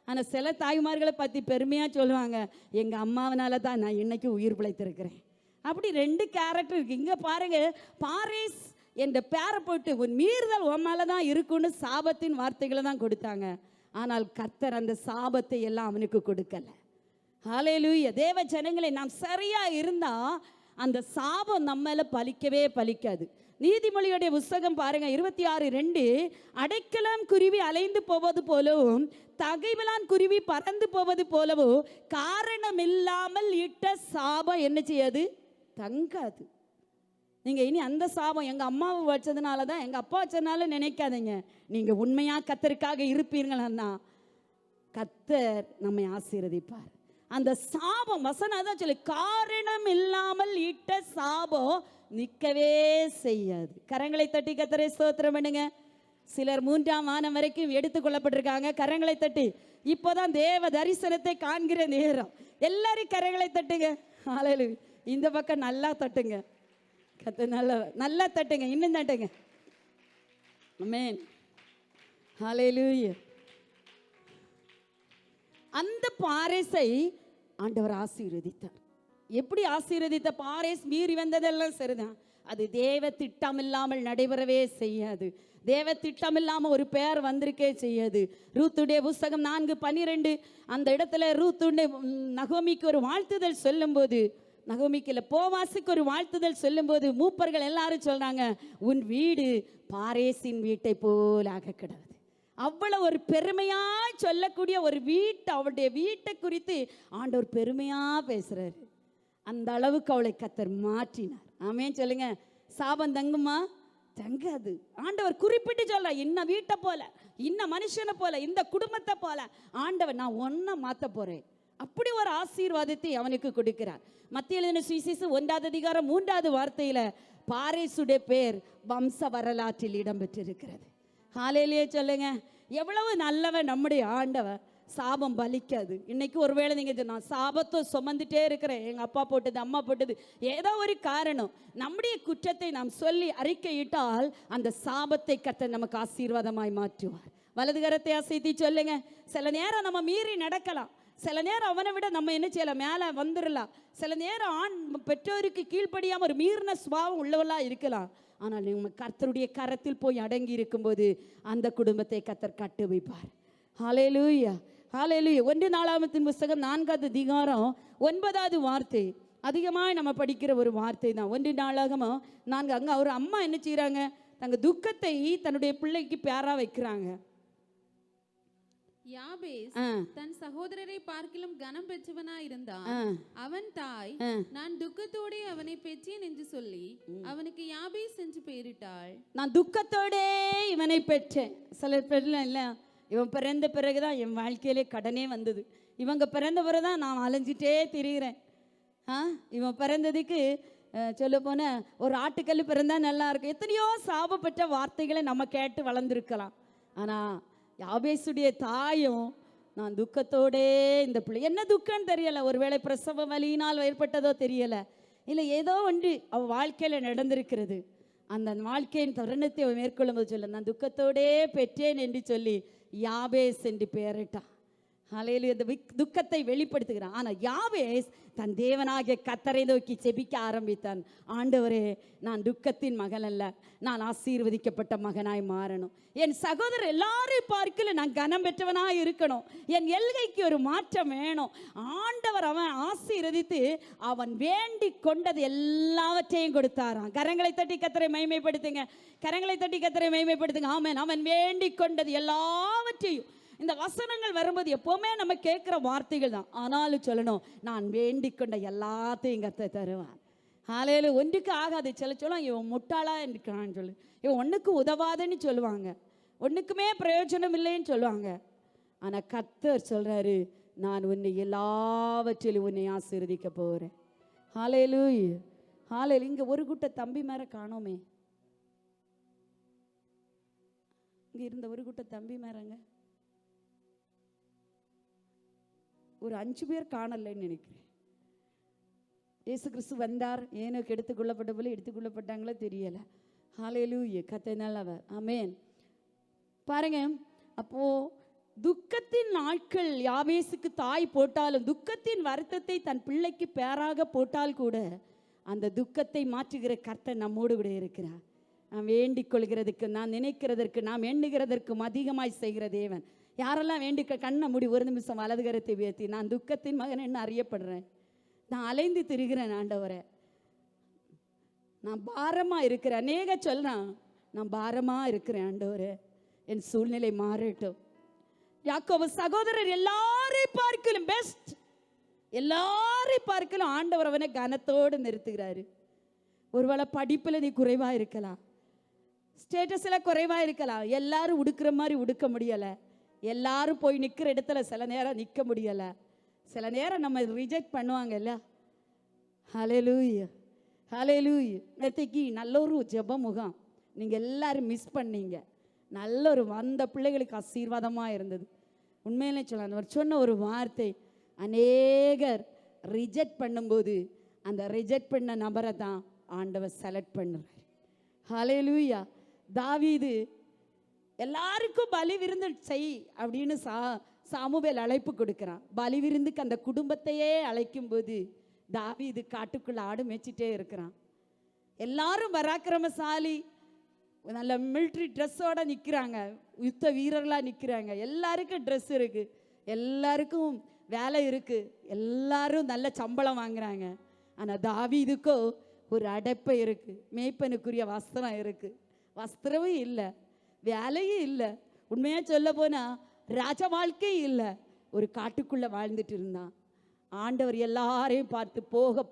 ஆனால் சில தாய்மார்களை பற்றி பெருமையாக சொல்லுவாங்க, எங்கள் அம்மாவனால தான் நான் இன்னைக்கு உயிர் பிழைத்திருக்கிறேன். அப்படி ரெண்டு கேரக்டர் இருக்குது. இங்கே பாருங்க, பாரேஸ் என்ற பேரை போட்டு உன் மீறுதல் உன் மேலே தான் இருக்குன்னு சாபத்தின் வார்த்தைகளை தான் கொடுத்தாங்க. ஆனால் கர்த்தர் அந்த சாபத்தை எல்லாம் அவனுக்கு கொடுக்கல. ஹல்லேலூயா. தேவ ஜனங்களை நாம் சரியாக இருந்தால் அந்த சாபம் நம்ம மேலே பலிக்கவே பலிக்காது. நீதிமொழியுடைய புஸ்தகம் பாருங்க 26:2, அடைக்கலம் குருவி அலைந்து போவது போலவும் தகைவலான் குருவி பறந்து போவது போலவும் காரணமில்லாமல் இட்ட சாபம் என்ன செய்யாது? தங்காது. நீங்கள் இனி அந்த சாபம் எங்கள் அம்மாவை வச்சதுனால தான், எங்கள் அப்பா வச்சதுனால நினைக்காதீங்க. நீங்கள் உண்மையாக கர்த்தருக்காக இருப்பீர்கள்னா கர்த்தர் நம்மை ஆசீர்வதிப்பார். அந்த சாபம் வசனம் தான் சொல்லி, காரணம் இல்லாமல் இட்ட சாபம் நிற்கவே செய்யாது. கரங்களை தட்டி கர்த்தரை ஸ்தோத்திரம் பண்ணுங்க. சிலர் 3ஆம் வானம் வரைக்கும் எடுத்துக்கொள்ளப்பட்டிருக்காங்க. கரங்களை தட்டி, இப்போதான் தேவ தரிசனத்தை காண்கிற நேரம். எல்லாரும் கரங்களை தட்டுங்க. ஹல்லேலூயா. இந்த பக்கம் நல்லா தட்டுங்க. கர்த்தர் நல்லா தட்டுங்க. இன்னும் தட்டுங்க. ஆமென். ஹல்லேலூயா. அந்த பாரேசை ஆண்டவர் ஆசீர்வதித்தார். எப்படி ஆசீர்வதித்த? பாரேஸ் மீறி வந்ததெல்லாம் சரிதான், அது தேவ திட்டம் இல்லாமல் நடைபெறவே செய்யாது. தேவ திட்டம் இல்லாமல் ஒரு பேர் வந்திருக்கே செய்யாது. ரூத்துடைய புஸ்தகம் 4:12, அந்த இடத்துல ரூத்துடைய நகோமிக்கு ஒரு வாழ்த்துதல் சொல்லும்போது, நகோமிக்கு இல்லை, போவாசுக்கு ஒரு வாழ்த்துதல் சொல்லும்போது மூப்பர்கள் எல்லாரும் சொல்றாங்க, உன் வீடு பாரேசின் வீட்டை போல் ஆக கிடவது. அவ்வளவு ஒரு பெருமையா சொல்லக்கூடிய ஒரு வீட்டை, அவளுடைய வீட்டை குறித்து ஆண்டவர் பெருமையா பேசுறாரு. அந்த அளவுக்கு அவளை கர்த்தர் மாற்றினார். ஆமென் சொல்லுங்க. சாபம் தங்குமா? தங்காது. ஆண்டவர் குறிப்பிட்டு சொல்ற, இன்ன வீட்டை போல, இன்ன மனுஷனை போல, இந்த குடும்பத்தை போல ஆண்டவர் நான் ஒன்ன மாத்த போறேன். அப்படி ஒரு ஆசீர்வாதத்தை அவனுக்கு கொடுக்கிறார். மத்திய எழுதின சுவிசேஷம் 1:3 வார்த்தையில பாரேசுடைய பேர் வம்ச வரலாற்றில் இடம்பெற்றிருக்கிறது. ஹல்லேலூயா சொல்லுங்க. எவ்வளவு நல்லவன் நம்முடைய ஆண்டவர். சாபம் பலிக்காது. இன்னைக்கு ஒருவேளை நீங்கள் சொன்னா, சாபத்தை சுமந்துட்டே இருக்கிறேன், எங்கள் அப்பா போட்டது, அம்மா போட்டது, ஏதோ ஒரு காரணம், நம்முடைய குற்றத்தை நாம் சொல்லி அறிக்கையிட்டால் அந்த சாபத்தை கர்த்தர் நமக்கு ஆசீர்வாதமாய் மாற்றுவார். வலது கரத்தை அசைத்தி சொல்லுங்க. சில நேரம் நம்ம மீறி நடக்கலாம். சில நேரம் அவனை விட நம்ம என்ன செய்யலாம்? மேலே வந்துடலாம். சில நேரம் ஆண் பெற்றோருக்கு கீழ்ப்படியாமல் ஒரு மீறின சுபாவம் உள்ளவர்களாக இருக்கலாம். ஆனால் நம்ம கர்த்தருடைய கரத்தில் போய் அடங்கி இருக்கும்போது அந்த குடும்பத்தை கர்த்தர் கட்டு வைப்பார். ஹல்லேலூயா, ஹல்லேலூயா. 1 நாளாகமத்தின் புஸ்தகம் 4ஆவது அதிகாரம் 9வது வார்த்தை அதிகமாக நம்ம படிக்கிற ஒரு வார்த்தை தான். 1 நாளாகமம் 4. அங்கே ஒரு அம்மா என்ன செய்கிறாங்க? தங்கள் துக்கத்தை தன்னுடைய பிள்ளைக்கு பேரா வைக்கிறாங்க. யாபேஸ் தன் சகோதரரை பார்க்கிலும் கனம் பெற்றவனாயிருந்தான். அவன் தாய், நான் துக்கத்தோடே அவனை பெற்றேன் என்று சொல்லி அவனுக்கு யாபேஸ் என்று பெயரிட்டாள். நான் துக்கத்தோடே இவனை பெற்றேன். சில பேர் இல்லை, இவன் பிறந்த பிறகுதான் என் வாழ்க்கையிலே கடனே வந்தது, இவங்க பிறந்த பிறகுதான் நான் அலைஞ்சிட்டே திரிகிறேன். இவன் பிறந்ததுக்கு சொல்ல போன ஒரு ஆட்டுக்கல் பிறந்தா நல்லா இருக்கும். எத்தனையோ சாபப்பட்ட வார்த்தைகளை நம்ம கேட்டு வளர்ந்துருக்கலாம். ஆனால் யாபேசுடைய தாயும், நான் துக்கத்தோடே இந்த பிள்ளை, என்ன துக்கம்னு தெரியலை, ஒருவேளை பிரசவ வலியினால் ஏற்பட்டதோ தெரியலை, இல்லை ஏதோ ஒன்று அவள் வாழ்க்கையில் நடந்திருக்கிறது. அந்த வாழ்க்கையின் தருணத்தை அவள் மேற்கொள்ளும் போது சொல்ல, நான் துக்கத்தோடே பெற்றேன் என்று சொல்லி யாபேஸ் என்று பெயரிட்டான். ஹல்லேலூயா. இந்த துக்கத்தை வெளிப்படுத்துகிறான். ஆனால் யாபேஸ் தன் தேவனாகிய கர்த்தரை நோக்கி செபிக்க ஆரம்பித்தான். ஆண்டவரே, நான் துக்கத்தின் மகன் அல்ல, நான் ஆசீர்வதிக்கப்பட்ட மகனாய் மாறணும். என் சகோதரர் எல்லாரையும் பார்க்கல நான் கனம் பெற்றவனாய் இருக்கணும். என் எல்கைக்கு ஒரு மாற்றம் வேணும். ஆண்டவர் அவன் ஆசீர்வதித்து அவன் வேண்டி கொண்டது எல்லாவற்றையும் கொடுத்தாராம். கரங்களை தட்டி கர்த்தரை மகிமைப்படுத்துங்க. கரங்களை தட்டி கர்த்தரை மகிமைப்படுத்துங்க. ஆமென். அவன் வேண்டி கொண்டது எல்லாவற்றையும். இந்த வசனங்கள் வரும்போது எப்போவுமே நம்ம கேட்குற வார்த்தைகள் தான். ஆனாலும் சொல்லணும், நான் வேண்டிக் கொண்ட எல்லாத்தையும் கர்த்தர் தருவான். ஹல்லேலூயா. ஒன்றுக்கு ஆகாது. சொல்லுவாங்க, இவன் முட்டாளா இருக்கிறான்னு சொல்லு, இவன் ஒன்றுக்கு உதவாதுன்னு சொல்லுவாங்க, ஒன்றுக்குமே பிரயோஜனம் இல்லைன்னு சொல்லுவாங்க. ஆனால் கர்த்தர் சொல்கிறாரு, நான் உன்னை எல்லாவற்றிலும் உன்னை ஆசீர்வதிக்க போகிறேன். ஹல்லேலூயா, ஹல்லேலூயா. இங்கே ஒரு கூட்ட தம்பி மேலே காணோமே, இங்கே இருந்த ஒரு கூட்ட தம்பி மேரங்க ஒரு 5 பேர் காணலைன்னு நினைக்கிறேன். இயேசு கிறிஸ்து வந்தார், ஏனோக்கு எடுத்துக்கொள்ளப்பட்ட போல எடுத்துக்கொள்ளப்பட்டாங்களோ தெரியல. ஹல்லேலூயா. கர்த்தர் நல்லவர். ஆமென். பாருங்க, அப்போ துக்கத்தின் நாட்கள் யாபேசுக்கு தாய் போட்டாலும், துக்கத்தின் வருத்தத்தை தன் பிள்ளைக்கு பேராக போட்டால் கூட அந்த துக்கத்தை மாற்றுகிற கர்த்தர் நம்மோடு கூட இருக்கிறார். நாம் வேண்டிக் கொள்கிறதுக்கு, நாம் நினைக்கிறதற்கு, நாம் எண்ணுகிறதற்கும் அதிகமாய் செய்கிற தேவன். யாரெல்லாம் வேண்டிக்க கண்ணை மூடி ஒரு நிமிஷம் வலது கரத்தை உயர்த்தி, நான் துக்கத்தின் மகன் என்ன அறியப்படுறேன், நான் அலைந்து திரிகிறேன் ஆண்டவரே, நான் பாரமாக இருக்கிறேன். அநேக சொல்றான், நான் பாரமாக இருக்கிறேன் ஆண்டவரே, என் சூழ்நிலை மாறட்டும். யாக்கோபு சகோதரர் எல்லாரையும் பார்க்கலும் பெஸ்ட், எல்லாரையும் பார்க்கலும் ஆண்டவர் அவனை கனத்தோடு நிறுத்துகிறாரு. ஒருவேளை படிப்பில் நீ குறைவாக இருக்கலாம், ஸ்டேட்டஸில் குறைவாக இருக்கலாம், எல்லாரும் உடுக்கிற மாதிரி உடுக்க முடியலை, எல்லாரும் போய் நிற்கிற இடத்துல சில நேரம் நிற்க முடியலை, சில நேரம் நம்ம ரிஜெக்ட் பண்ணுவாங்கல்ல. ஹல்லேலூயா, ஹல்லேலூயா. நேற்றைக்கு நல்ல ஒரு ஜெப முகாம் நீங்கள் எல்லாரும் மிஸ் பண்ணீங்க. நல்ல ஒரு வந்த பிள்ளைகளுக்கு ஆசீர்வாதமாக இருந்தது. உண்மையிலே சொல்லலாம், அவர் சொன்ன ஒரு வார்த்தை, அநேகர் ரிஜெக்ட் பண்ணும்போது அந்த ரிஜெக்ட் பண்ண நபரை தான் ஆண்டவர் செலக்ட் பண்ணுறார். ஹல்லேலூயா. தாவீது எல்லாருக்கும் பலி விருந்து செய் அப்படின்னு சாமுவேல் அழைப்பு கொடுக்குறான். பலி விருந்துக்கு அந்த குடும்பத்தையே அழைக்கும்போது தாவீது காட்டுக்குள்ள ஆடு மேய்ச்சிட்டே இருக்கிறான். எல்லாரும் பராக்கிரமசாலி, நல்ல மிலிட்ரி ட்ரெஸ்ஸோட நிற்கிறாங்க, யுத்த வீரர்களாக நிற்கிறாங்க, எல்லாருக்கும் ட்ரெஸ் இருக்குது, எல்லாருக்கும் வேலை இருக்குது, எல்லாரும் நல்ல சம்பளம் வாங்குறாங்க. ஆனால் தாவீதுக்கோ ஒரு அடைப்பை இருக்குது, மேய்ப்பனுக்குரிய வஸ்திரம் இருக்குது, வஸ்திரமும் இல்லை, வேலையும் இல்லை, உண்மையாக சொல்ல போனால் ராஜ வாழ்க்கையும் இல்லை, ஒரு காட்டுக்குள்ளே வாழ்ந்துட்டு இருந்தான். ஆண்டவர் எல்லாரையும் பார்த்து போக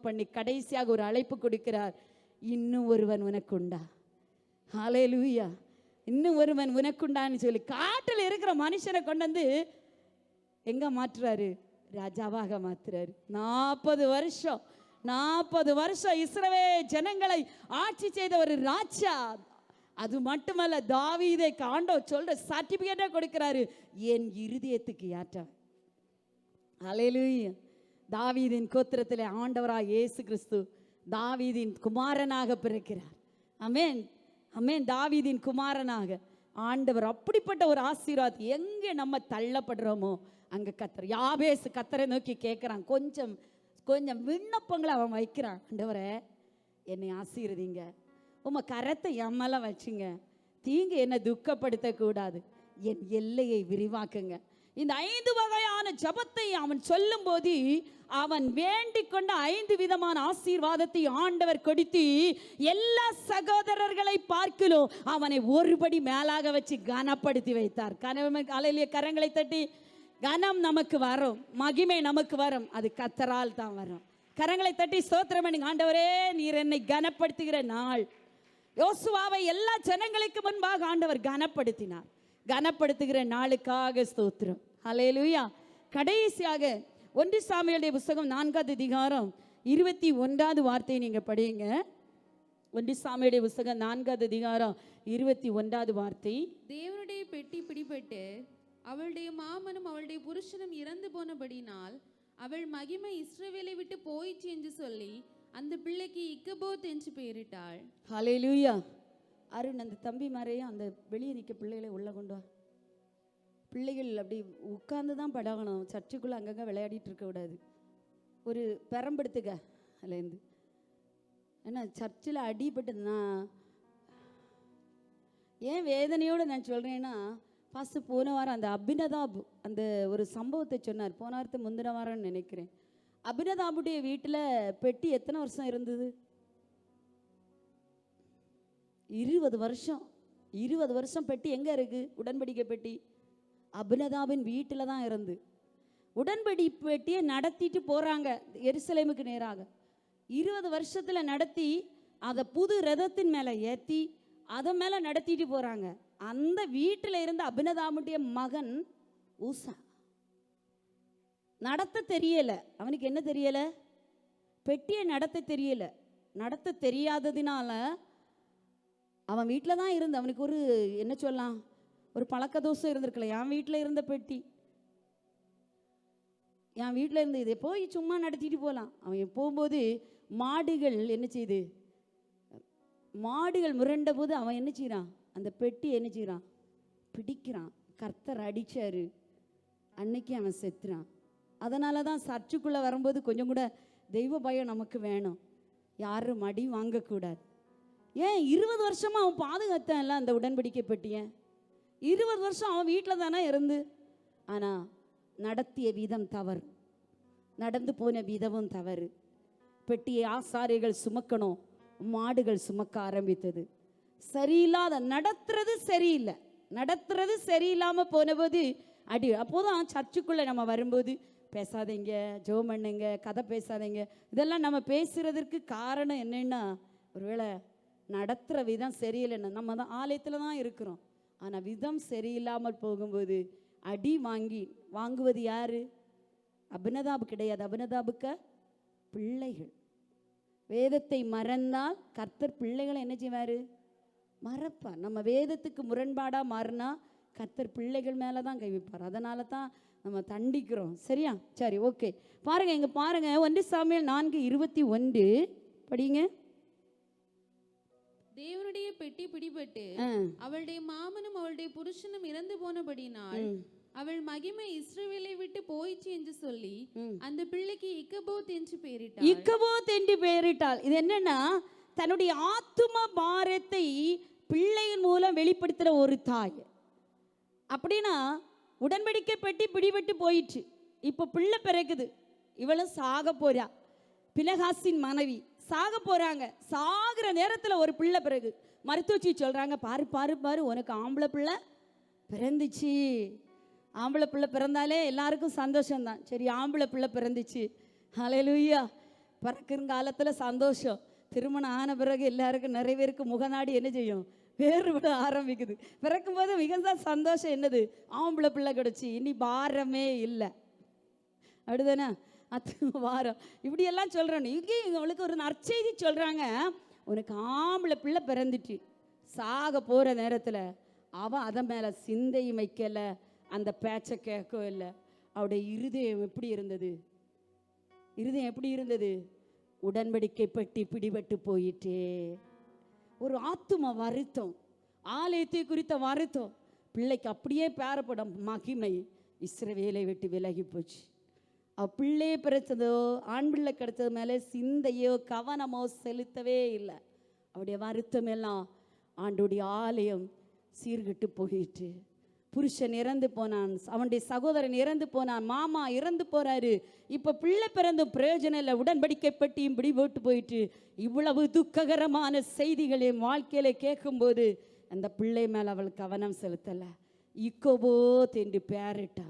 பண்ணி கடைசியாக ஒரு அழைப்பு கொடுக்கிறார், இன்னும் ஒருவன் உனக்குண்டா. ஹல்லேலூயா. இன்னும் ஒருவன் உனக்குண்டான்னு சொல்லி காட்டில் இருக்கிற மனுஷனை கொண்டு வந்து எங்க மாற்றுறாரு? ராஜாவாக மாற்றுறாரு. 40 வருஷம் இஸ்ரவேல் ஜனங்களை ஆட்சி செய்த ஒரு ராஜா. அது மட்டுமல்ல, தாவீதை ஆண்டவர் சொல்ற சர்டிபிகேட்டை கொடுக்கிறாரு, என் இருதயத்துக்கு ஏற்றவன். ஹல்லேலூயா. தாவீதின் கோத்திரத்தில் ஆண்டவராக இயேசு கிறிஸ்து தாவீதின் குமாரனாக பிறக்கிறார். ஆமென், ஆமென். தாவீதின் குமாரனாக ஆண்டவர் அப்படிப்பட்ட ஒரு ஆசீர்வாதம். எங்கே நம்ம தள்ளப்படுறோமோ அங்கே கத்தர், யாபேசு கத்தரை நோக்கி கேட்குறான். கொஞ்சம் விண்ணப்பங்களை அவன் வைக்கிறான். ஆண்டவரே, என்னை ஆசீர்வதிங்க, உம்ம கரத்தை என் மேலே வச்சுங்க, தீங்கு என்னை துக்கப்படுத்தக்கூடாது, என் எல்லையை விரிவாக்குங்க. இந்த 5 வகையான ஜபத்தை அவன் சொல்லும் போது அவன் வேண்டிக் கொண்ட 5 விதமான ஆசீர்வாதத்தை ஆண்டவர் கொடுத்து எல்லா சகோதரர்களை பார்க்கலும் அவனை ஒருபடி மேலாக வச்சு கனப்படுத்தி வைத்தார். கரங்களை தட்டி, கனம் நமக்கு வரும், மகிமை நமக்கு வரும், அது கர்த்தரால் தான் வரும். கரங்களை தட்டி ஸ்தோத்திரம் பண்ணுங்க. ஆண்டவரே, நீர் என்னை கனப்படுத்துகிற நாள். யோசுவாவை எல்லா ஜனங்களுக்கு முன்பாக ஆண்டவர் கனப்படுத்தினார். கனப்படுத்துகிற நாளுக்காக ஸ்தோத்திரம். ஹல்லேலூயா. கடைசியாக 1 சாமுவேலுடைய புத்தகம் 4வது அதிகாரம் 21வது வார்த்தையை நீங்க படியுங்க. 1 சாமுவேலுடைய புத்தகம் 4வது அதிகாரம் 21வது வார்த்தை. தேவனுடைய பெட்டி பிடிபட்டு அவளுடைய மாமனும் அவளுடைய புருஷனும் இறந்து போனபடினால் அவள் மகிமை இஸ்ரவேலை விட்டு போயிற்று என்று சொல்லி அந்த பிள்ளைக்கு இக்கபோத் என்று பெயரிட்டாள். ஹல்லேலூயா. அருண், அந்த தம்பி மாதிரியும் அந்த வெளியே நிற்க பிள்ளைகளை உள்ள கொண்டு வா. பிள்ளைகள் அப்படி உட்கார்ந்து தான் பழகணும், சர்ச்சுக்குள்ளே அங்கங்கே விளையாடிட்டு இருக்க கூடாது. ஒரு பெரம்பெடுத்துக்க அதுலேருந்து. ஏன்னா சர்ச்சில் அடிபட்டதுன்னா ஏன் வேதனையோடு நான் சொல்கிறேன்னா, ஃபஸ்ட்டு போன வாரம் அந்த அபினதாப் அந்த ஒரு சம்பவத்தை சொன்னார். போன வாரத்தை முந்தின வாரம்னு நினைக்கிறேன். அபினதாபுடைய வீட்டில் பெட்டி எத்தனை வருஷம் இருந்தது? 20 வருஷம். 20 வருஷம் பெட்டி எங்கே இருக்குது? உடன்படிக்கை பெட்டி அபினதாபின் வீட்டில் தான் இருந்து. உடன்படிக்கை பெட்டியை நடத்திட்டு போகிறாங்க எருசலேமுக்கு நேராக. 20 வருஷத்தில் நடத்தி அதை புது ரதத்தின் மேலே ஏற்றி அதை மேலே நடத்திட்டு போகிறாங்க. அந்த வீட்டில் இருந்த அபினதாபுடைய மகன் ஊசா நடத்த தெரியலை. அவனுக்கு என்ன தெரியலை? பெட்டியை நடத்த தெரியலை. நடத்த தெரியாததினால அவன் வீட்டில் தான் இருந்து, அவனுக்கு ஒரு என்ன சொல்லலாம், ஒரு பழக்க தோசை இருந்திருக்கல. என் வீட்டில் இருந்த பெட்டி, என் வீட்டில் இருந்து இதை போய் சும்மா நடத்திட்டு போகலாம். அவன் போகும்போது மாடுகள் என்ன செய்யுது, மாடுகள் முரண்ட போது அவன் என்ன செய்கிறான், அந்த பெட்டி என்ன செய்கிறான், பிடிக்கிறான். கர்த்தர் அடிச்சாரு, அன்னைக்கு அவன் செத்துறான். அதனால தான் சர்ச்சுக்குள்ளே வரும்போது கொஞ்சம் கூட தெய்வ பயம் நமக்கு வேணும். யாரும் மடி வாங்கக்கூடாது. ஏன் 20 வருஷமாக அவன் பாதுகாத்தான்ல அந்த உடன்படிக்கை பெட்டியை. 20 வருஷம் அவன் வீட்டில் தானே இருந்து. ஆனால் நடத்திய விதம் தவறு, நடந்து போன விதமும் தவறு. பெட்டியை ஆசாரியர்கள் சுமக்கணும், மாடுகள் சுமக்க ஆரம்பித்தது. சரியில்லாத நடத்துறது சரியில்லாமல் போனபோது அப்போதான் சர்ச்சுக்குள்ளே நம்ம வரும்போது பேசாதீங்க, ஜெபம் பண்ணுங்க, கதை பேசாதீங்க, இதெல்லாம் நம்ம பேசுகிறதற்கு காரணம் என்னென்னா, ஒருவேளை நடத்துகிற விதம் சரியில்லைன்னு. நம்ம தான் ஆலயத்தில் தான் இருக்கிறோம், ஆனால் விதம் சரியில்லாமல் போகும்போது அடி வாங்குவது யாரு? அபினதாபு கிடையாது. அபினதாபுக்கு பிள்ளைகள். வேதத்தை மறந்தால் கர்த்தர் பிள்ளைகளை என்ன செய்வார்? மறப்பார். நம்ம வேதத்துக்கு முரண்பாடாக மாறினா கர்த்தர் பிள்ளைகள் மேலே தான் கை வைப்பார். அதனால தான் நம்ம தண்டிக்கிறோம். சரியா? சரி, ஓகே. பாருங்க, இங்கே பாருங்க, 1 சாமுவேல் 4:21 படிங்க. தேவனுடைய பெட்டி பிடிபட்டு அவளுடைய மாமனும் அவளுடைய புருஷனும் இறந்து போனபடினால் அவள் மகிமை இஸ்ரவேலை விட்டு போயிச்சு என்று சொல்லி அந்த பிள்ளைக்கு இக்கபோத் என்று பெயரிட்டாள். இது என்னன்னா, தன்னுடைய ஆத்தும பாரத்தை பிள்ளையின் மூலம் வெளிப்படுத்துற ஒரு தாய். அப்படின்னா உடன்படிக்கை பெட்டி பிடிபட்டு போயிடுச்சு, இப்போ பிள்ளை பிறகுது, இவளும் சாக போறா. பிலகாசின் மனைவி சாக போறாங்க. சாகிற நேரத்தில் ஒரு பிள்ளை பிறகு மருத்துவச்சி சொல்றாங்க, பாரு பாரு பாரு, உனக்கு ஆம்பளை பிள்ளை பிறந்துச்சு. ஆம்பளை பிள்ளை பிறந்தாலே எல்லாருக்கும் சந்தோஷம்தான். சரி, ஆம்பளை பிள்ளை பிறந்துச்சு, ஹல்லேலூயா. பிறக்கிற காலத்தில் சந்தோஷம். திருமணம் ஆன பிறகு எல்லாருக்கும் நிறைய பேருக்கு முகநாடி என்ன செய்யும்? வேறுபட ஆரம்பிக்குது. பிறக்கும்போது மிகுந்த சந்தோஷம். என்னது? ஆம்பளை பிள்ளை கிடச்சி, இனி பாரமே இல்லை. அப்படிதானே? வாரம் இப்படியெல்லாம் சொல்கிறேன். இங்கே அவளுக்கு ஒரு நற்செய்தி சொல்கிறாங்க, உனக்கு ஆம்பளை பிள்ளை பிறந்துட்டு. சாக போகிற நேரத்தில் அவன் அதன் மேலே சிந்தையும் வைக்கலை, அந்த பேச்சை கேட்கவும் இல்லை. அவருடைய இருதயம் எப்படி இருந்தது? உடன்படிக்கை பெட்டி பிடிபட்டு போயிட்டே. ஒரு ஆத்தும வருத்தம், ஆலயத்தை குறித்த வருத்தம். பிள்ளைக்கு அப்படியே பேரப்படும் மகிமை இஸ்ரவேலை விட்டு விலகி போச்சு. பிள்ளையே பிறச்சதோ, ஆண் பிள்ளை கிடைச்சது மேலே சிந்தையோ கவனமோ செலுத்தவே இல்லை. அவருடைய வருத்தம் எல்லாம் ஆண்டுடைய ஆலயம் சீர்கிட்டு போயிட்டு. புருஷன் இறந்து போனான், அவனுடைய சகோதரன் இறந்து போனான், மாமா இறந்து போறாரு. இப்போ பிள்ளை பிறந்து பிரயோஜனம் இல்லை, உடன்படிக்கை பெட்டியும் பிடிபட்டு போயிட்டு. இவ்வளவு துக்ககரமான செய்திகளை வாழ்க்கையில கேட்கும்போது அந்த பிள்ளை மேலே அவள் கவனம் செலுத்தலை. இக்கோபோத் என்று பெயரிட்டா.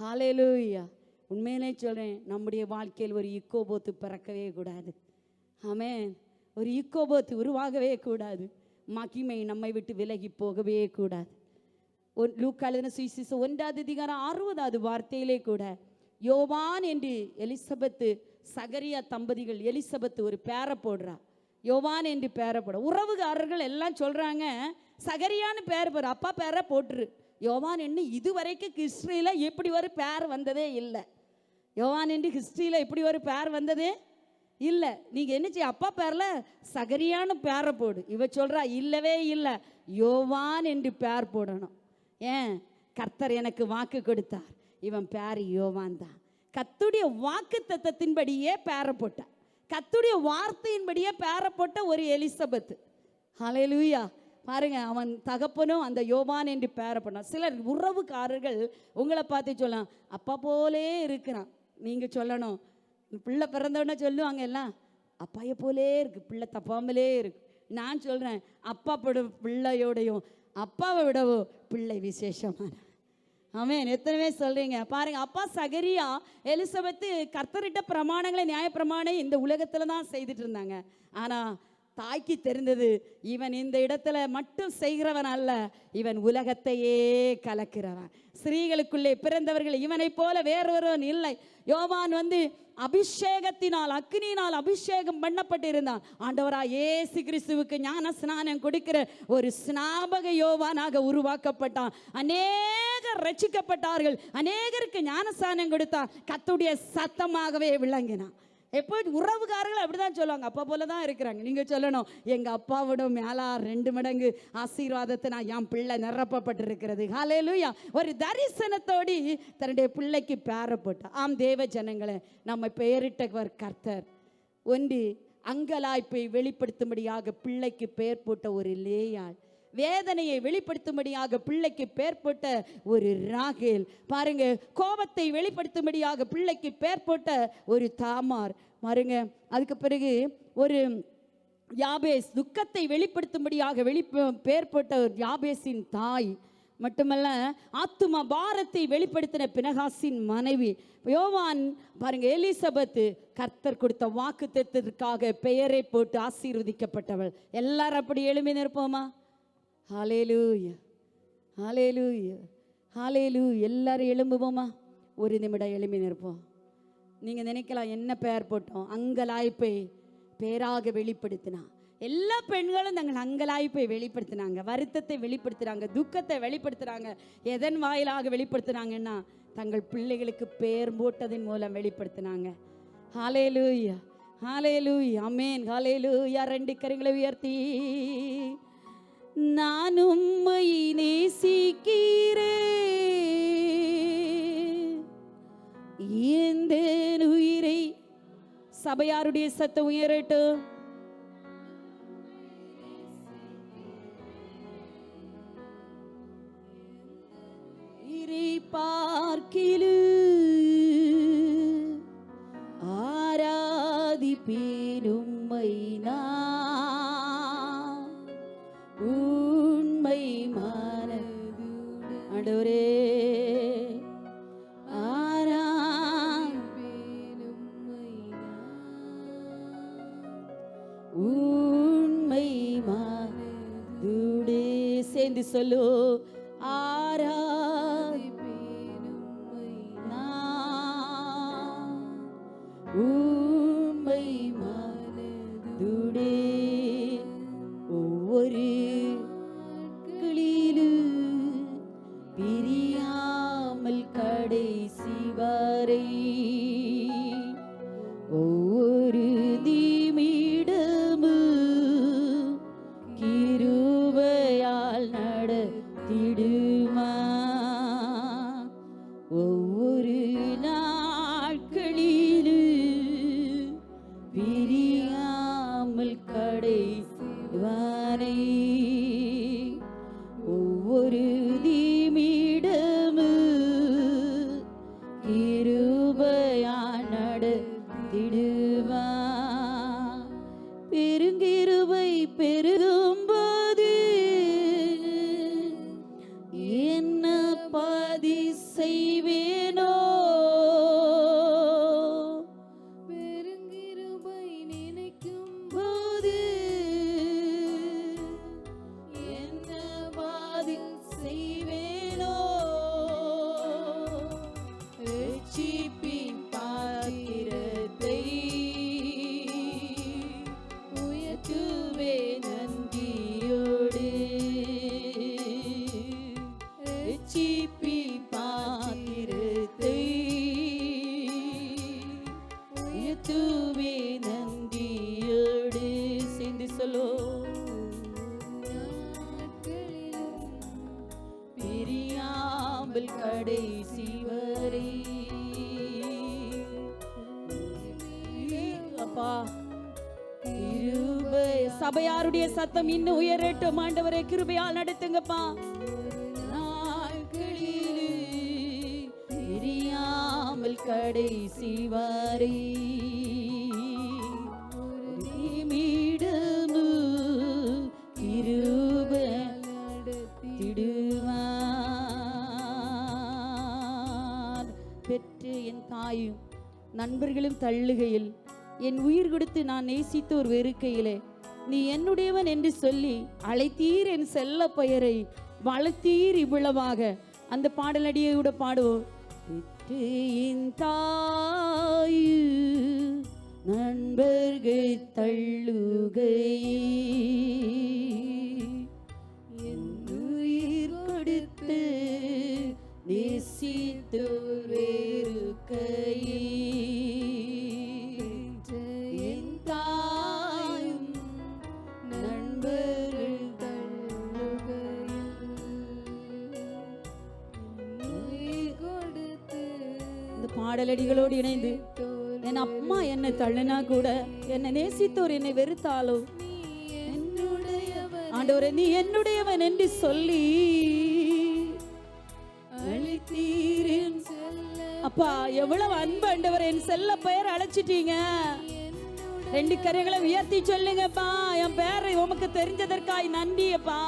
ஹல்லேலூயா. உண்மையிலே சொல்கிறேன், நம்முடைய வாழ்க்கையில் ஒரு இக்கோபோத்து பிறக்கவே கூடாது. ஆமென். ஒரு இக்கோபோத்து உருவாகவே கூடாது. மகிமை நம்மை விட்டு விலகி போகவே கூடாது. லூக்கா எழுதின சுவிசேஷம் 1:60 வார்த்தையிலே கூட யோவான் என்று எலிசபெத்து சகரியா தம்பதிகள், எலிசபெத்து ஒரு பேரை போடுறா, யோவான் என்று பேரை போட. உறவுகாரர்கள் எல்லாம் சொல்கிறாங்க, சகரியான்னு பேர் போடுற, அப்பா பேரை போட்டுரு. யோவான் என்று இதுவரைக்கும் ஹிஸ்ட்ரியில் எப்படி ஒரு பேர் வந்ததே இல்லை. யோவான் என்று ஹிஸ்ட்ரியில் இப்படி ஒரு பேர் வந்ததே இல்லை. நீங்கள் என்ன செய்ய, அப்பா பேரில் சகரியான்னு பேரை போடு. இவ சொல்கிறா, இல்லவே இல்லை, யோவான் என்று பேர் போடணும். ஏன்? கர்த்தர் எனக்கு வாக்கு கொடுத்தார், இவன் பேர் யோவான் தான். கர்த்தருடைய வாக்கு தத்தத்தின்படியே பேரை போட்டார், கர்த்தருடைய வார்த்தையின்படியே பேரை போட்ட ஒரு எலிசபெத்து. ஹல்லேலூயா. பாருங்க, அவன் தகப்பனும் அந்த யோவான் என்று பேரை போட்டான். சிலர் உறவுக்காரர்கள் உங்களை பார்த்து சொல்லலாம், அப்பா போலே இருக்கிறான். நீங்கள் சொல்லணும், பிள்ளை பிறந்தோடனே சொல்லுவாங்க எல்லாம், அப்பாயை போலே இருக்கு, பிள்ளை தப்பாமலே இருக்கு. நான் சொல்கிறேன், அப்பா பிள்ளையோடையும் அப்பாவை விடவோ பிள்ளை விசேஷமான. ஆமென். எத்தனை பேர் சொல்கிறீங்க? பாருங்க, அப்பா சகரியா எலிசபெத்து கர்த்தரிட்ட பிரமாணங்களை நியாயப்பிரமாணம் இந்த உலகத்தில் தான் செய்துட்டு இருந்தாங்க. ஆனால் தாய்க்கு தெரிந்தது, இவன் இந்த இடத்துல மட்டும் செய்கிறவன் அல்ல, இவன் உலகத்தையே கலக்கிறவன். ஸ்திரீகளுக்குள்ளே பிறந்தவர்கள் இவனை போல வேறொருவன் இல்லை. யோவான் அபிஷேகத்தினால், அக்னியினால் அபிஷேகம் பண்ணப்பட்டு இருந்தான். ஆண்டவராய் இயேசு கிறிஸ்துவுக்கு ஞான ஸ்நானம் கொடுக்கிற ஒரு ஸ்நாபக யோவானாக உருவாக்கப்பட்டான். அநேகர் ரட்சிக்கப்பட்டார்கள், அநேகருக்கு ஞான ஸ்நானம் கொடுத்தான், கர்த்தருடைய சத்தமாகவே விளங்கினான். எப்போ உறவுகாரர்கள் அப்படிதான் சொல்லுவாங்க, அப்பா போல தான் இருக்கிறாங்க. நீங்கள் சொல்லணும், எங்கள் அப்பாவோட மேலா 2 மடங்கு ஆசீர்வாதத்தை நான் என் பிள்ளை நிரப்பப்பட்டிருக்கிறது. ஹல்லேலூயா. ஒரு தரிசனத்தோடு தன்னுடைய பிள்ளைக்கு பேரை போட்டார். ஆம் தேவ ஜனங்களை, நம்ம பெயரிட்டவர் கர்த்தர். ஒன்று, அங்கலாய்ப்பை வெளிப்படுத்தும்படியாக பிள்ளைக்கு பெயர் போட்ட ஒரு லேயாள், வேதனையை வெளிப்படுத்தும்படியாக பிள்ளைக்கு பெயர் போட்ட ஒரு ராகேல், பாருங்க, கோபத்தை வெளிப்படுத்தும்படியாக பிள்ளைக்கு பெயர் போட்ட ஒரு தாமார். பாருங்க, அதுக்கு பிறகு ஒரு யாபேஸ் துக்கத்தை வெளிப்படுத்தும்படியாக பேர்பட்ட யாபேசின் தாய் மட்டுமல்ல, ஆத்தும பாரத்தை வெளிப்படுத்தின பினகாசின் மனைவி. யோவான் பாருங்க, எலிசபெத்து கர்த்தர் கொடுத்த வாக்கு தத்தத்திற்காக பெயரை போட்டு ஆசீர்வதிக்கப்பட்டவள். எல்லாரும் அப்படி எழும்பி நிற்போமா? ஹல்லேலூயா, ஹல்லேலூயா, ஹல்லேலூயா. எல்லாரும் எழும்புவோமா? ஒரு நிமிடம் எழும்பி நிற்போம். நீங்கள் நினைக்கலாம், என்ன பெயர் போட்டோம்? அங்கலாய்ப்பை பேராக வெளிப்படுத்தினா. எல்லா பெண்களும் தங்கள் அங்கலாய்ப்பை வெளிப்படுத்தினாங்க, வருத்தத்தை வெளிப்படுத்துகிறாங்க, துக்கத்தை வெளிப்படுத்துகிறாங்க. எதன் வாயிலாக வெளிப்படுத்தினாங்கன்னா, தங்கள் பிள்ளைகளுக்கு பெயர் போட்டதன் மூலம் வெளிப்படுத்தினாங்க. ஹல்லேலூயா, ஹல்லேலூயா, ஆமென், ஹல்லேலூயா. 2 கரங்களை உயர்த்தி, நான் உம்மை நேசிக்கிறேன் இந்த உயிரை. சபையாருடைய சத்தம் உயரட்டும். உயிரை பார்க்கிலு ஆராதிப்பேன் உம்மை நான் உண்மை மனதுடன். ஆண்டவரே, உண்மை மனதுடே சேர்ந்து சொல்லு, ஆராதிப்பேன் உம்மை நான் உண்மை மனதுடே. ஒவ்வொரு நாட்களிலும் பிரியாமல் கடைசி வரை ஒவ்வொரு நிமிடமும் கிருபையால் நடத்திடுமா. ஒவ்வொரு நாட்களிலும் பிரியாமல் கடைசி வரை ஒவ்வொரு நிமிடமும் கிருபையால் நடத்திடுமா. பெருங்கிருபை பெருகும்போது என்ன பாதி செய்வேனோ. பெருங்கிருபை நினைக்கும் போது என்ன பாதி செய்வேனோ. ரட்சிப்பின் பாத்திரத்தை உயர்த்துவே நன்றியோடு. ரட்சிப்பின் பாத்திரத்தை உயர்த்துவே நன்றியோடு. சேர்ந்து சொல்லோ, பிரியாமல் கடைசி வரை. அப்பா, கிருபை. சபையாருடைய சத்தம் இன்னும் உயரட்டும். ஆண்டவரே, கிருபையால் நடத்துங்கப்பா. நாட்களிலே பிரியாமல் கடைசி வரை நிமிடமும் கிருபை நடத்திடுவார். பெற்று என் தாயும் நண்பர்களும் தள்ளுகையில் என் உயிர் கொடுத்து நான் நேசித்தோர் வெறுக்கையிலே நீ என்னுடையவன் என்று சொல்லி அழைத்தீர் என் செல்ல பெயரை வளர்த்தீர் இவ்வளவாக. அந்த பாடலடியோட பாடுவோம். பெற்று என் தாயு நண்பர்கள் தள்ளுகையில் என் உயிர் கொடுத்து நேசித்தோர் வெறுக்கையில் என் தாயும் நண்பர்கள் தள்ளுகையில் உயிர் கொடுத்து. இந்த பாடலடிகளோடு இணைந்து என் அம்மா என்னை தள்ளினா கூட, என்னை நேசித்தோர் என்னை வெறுத்தாலோ, ஆண்டவரே நீ என்னுடையவன் என்று சொல்லி அழைத்தீரின் அப்பா. எவ்வளவு அன்பு ஆண்டவரே, என் செல்ல பெயர் அழைச்சிட்டீங்க. 2 கரங்களை உயர்த்தி சொல்லுங்கப்பா. என் பேரை உமக்கு தெரிஞ்சதற்காய் நன்றியப்பா.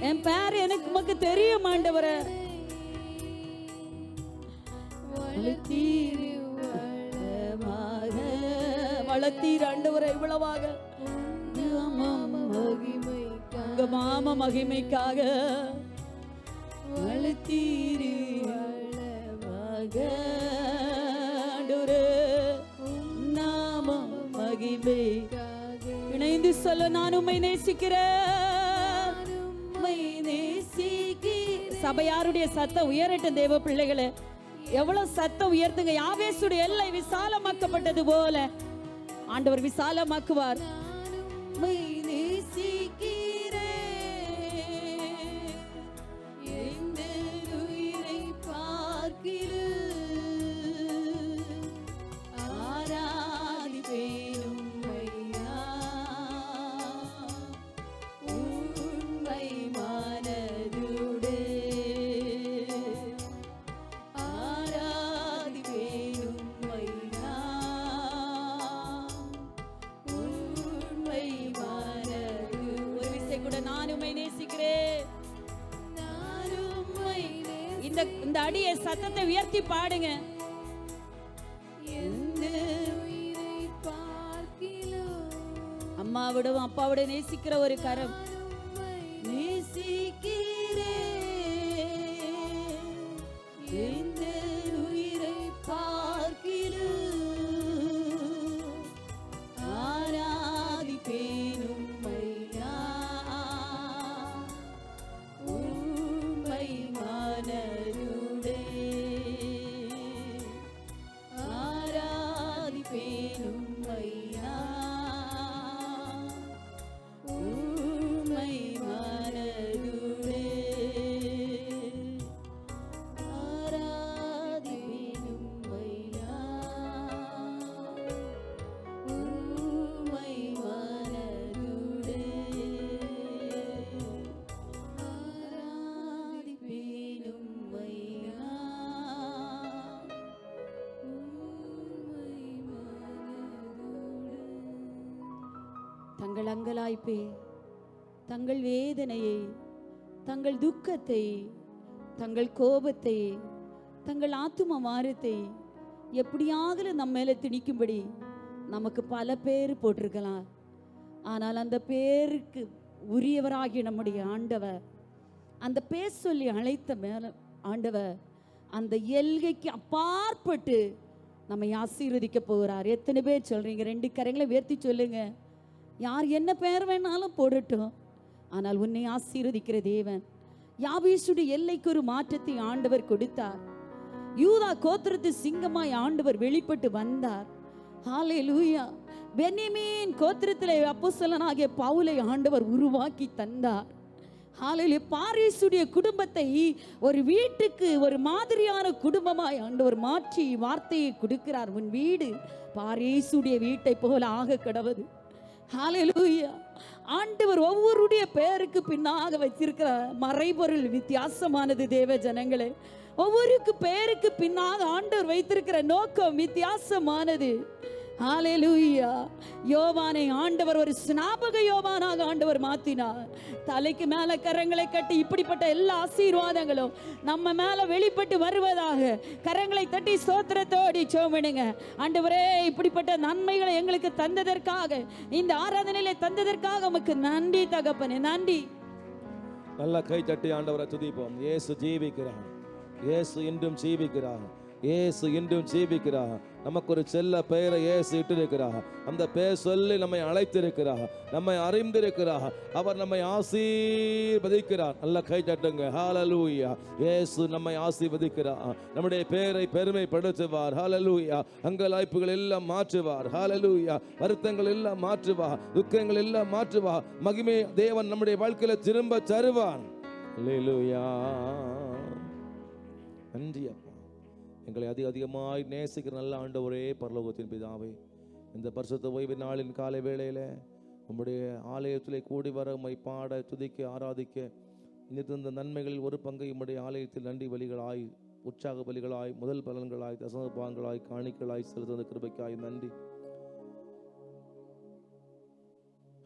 என் பேர் எனக்கு உமக்கு தெரியும் ஆண்டவரே. வளர்த்தீர் ஆண்டவரே இவ்வளவாக உங்க மாம மகிமைக்காக வளர்த்தீரு நாம மகிமைக்காக. இணைந்து சொல்ல, நான் உம்மை நேசிக்கிறேன். சபையாருடைய சத்தம் உயரட்டும் தேவ பிள்ளைகளே. எவ்வளவு சத்தம் உயர்த்துங்க. யாவேசுடைய எல்லை விசாலமாக்கப்பட்டது போல ஆண்டவர் விசாலமாக்குவார். இந்த அடிய சத்தத்தை உயர்த்தி பாடுங்க. அம்மாவிடம் அப்பாவோட நேசிக்கிற ஒரு கரம். நேசிக்கிறே இந்த உயிரை பார்க்கிறேன், ஆராதிப்பேன் உம்மையா, உம்மை மனதுடே ஆராதிப்பேன் உம்மையா, உம்மை மனதுடே ஆராதிப்பேன் உம்மையா, உம்மை மனதுடே ஆராதிப்பேன் உம்மையா, உம்மை மனதுடே. தங்கள் அங்கலாய்ப்பை, தங்கள் வேதனையை, தங்கள் துக்கத்தை, தங்கள் கோபத்தை, தங்கள் ஆத்தும வாரத்தை எப்படியாகல நம்ம மேல திணிக்கும்படி நமக்கு பல பேர் போட்டிருக்கலாம். ஆனால் அந்த பேருக்கு உரியவராகிய நம்முடைய ஆண்டவர், அந்த பேர் சொல்லி அழைத்த மேல ஆண்டவர் அந்த எல்கைக்கு அப்பாற்பட்டு நம்மை ஆசீர்வதிக்க போகிறார். எத்தனை பேர் சொல்றீங்க? 2 கரங்களை உயர்த்தி சொல்லுங்க. யார் என்ன பேர் வேணாலும் போடட்டும், ஆனால் உன்னை ஆசீர்வதிக்கிற தேவன். யாபேசுடைய எல்லைக்கு ஒரு மாற்றத்தை ஆண்டவர் கொடுத்தார். யூதா கோத்திரத்து சிங்கமாய் ஆண்டவர் வெளிப்பட்டு வந்தார். ஹல்லேலூயா. பென்யமீன் கோத்திரத்திலே அப்போஸ்தலனாகிய பவுலை ஆண்டவர் உருவாக்கி தந்தார். ஹல்லேலூயா. பாரீசுடைய குடும்பத்தை ஒரு வீட்டுக்கு ஒரு மாதிரியான குடும்பமாய் ஆண்டவர் மாற்றி வார்த்தையை கொடுக்கிறார். உன் வீடு பாரீசுடைய வீட்டை போல ஆக கடவது. ஹல்லேலூயா. ஆண்டவர் ஒவ்வொருடைய பேருக்கு பின்னாக வச்சிருக்கிற மறைபொருள் வித்தியாசமானது தேவ ஜனங்களே. ஒவ்வொருக்கு பேருக்கு பின்னாக ஆண்டவர் வைத்திருக்கிற நோக்கம் வித்தியாசமானது. ஹல்லேலூயா. யோவானை ஆண்டவர் ஒரு ஸ்நாபக யோவானாக ஆண்டவர் மாத்தினார். தலைக்கு மேல கரங்களை கட்டி இப்படிப்பட்ட எல்லா ஆசீர்வாதங்களும் நம்ம மேல வெளிப்பட்டு வருவதாக கரங்களை தட்டி ஸ்தோத்திரத்தோடு சோமிடுங்க. ஆண்டவரே, இப்படிப்பட்ட நன்மைகளை எங்களுக்கு தந்ததற்காக, இந்த ஆராதனையில தந்ததற்காக உமக்கு நன்றி தகப்பனே, நன்றி. நல்ல கை தட்டி ஆண்டவரை துதிப்போம். இயேசு ஜீவிக்கிறார், இயேசு இன்றும் ஜீவிக்கிறார், இயேசு இன்றும் ஜீவிக்கிறார். நமக்கு ஒரு செல்ல பெயரை இயேசு இட்டிருக்கிறார். அந்த பெயர் சொல்லி நம்மை அழைத்திருக்கிறார், நம்மை அறிந்திருக்கிறார். அவர் நம்மை ஆசீர்வதிக்கிறார். நல்ல கை தட்டுங்க. ஹல்லேலூயா. இயேசு நம்மை ஆசீர்வதிக்கிறார். நம்முடைய பெயரை பெருமைப்படுத்துவார். ஹல்லேலூயா. அங்கலாய்ப்புகள் எல்லாம் மாற்றுவார். ஹல்லேலூயா. வருத்தங்கள் எல்லாம் மாற்றுவார், துக்கங்கள் எல்லாம் மாற்றுவார். மகிமை தேவன் நம்முடைய வாழ்க்கையில திரும்ப தருவார். ஹல்லேலூயா. நன்றி அப்பா. எங்களை அதிகமாய் நேசிக்கிற நல்ல ஆண்டவரே, பரலோகத்தின் பிதாவே, இந்த பரிசுத்த ஓய்வு நாளின் காலை வேளையில் உம்முடைய ஆலயத்திலே கூடி வர உம்மை பாட, துதிக்க, ஆராதிக்க இந்த நன்மைகளில் ஒரு பங்கை உம்முடைய ஆலயத்தில் நன்றி பலிகளாய், உற்சாக பலிகளாய், முதல் பலன்களாய், தசம பாகங்களாய், காணிக்களாய் செலுத்துகிற கிருபைக்காய் நன்றி.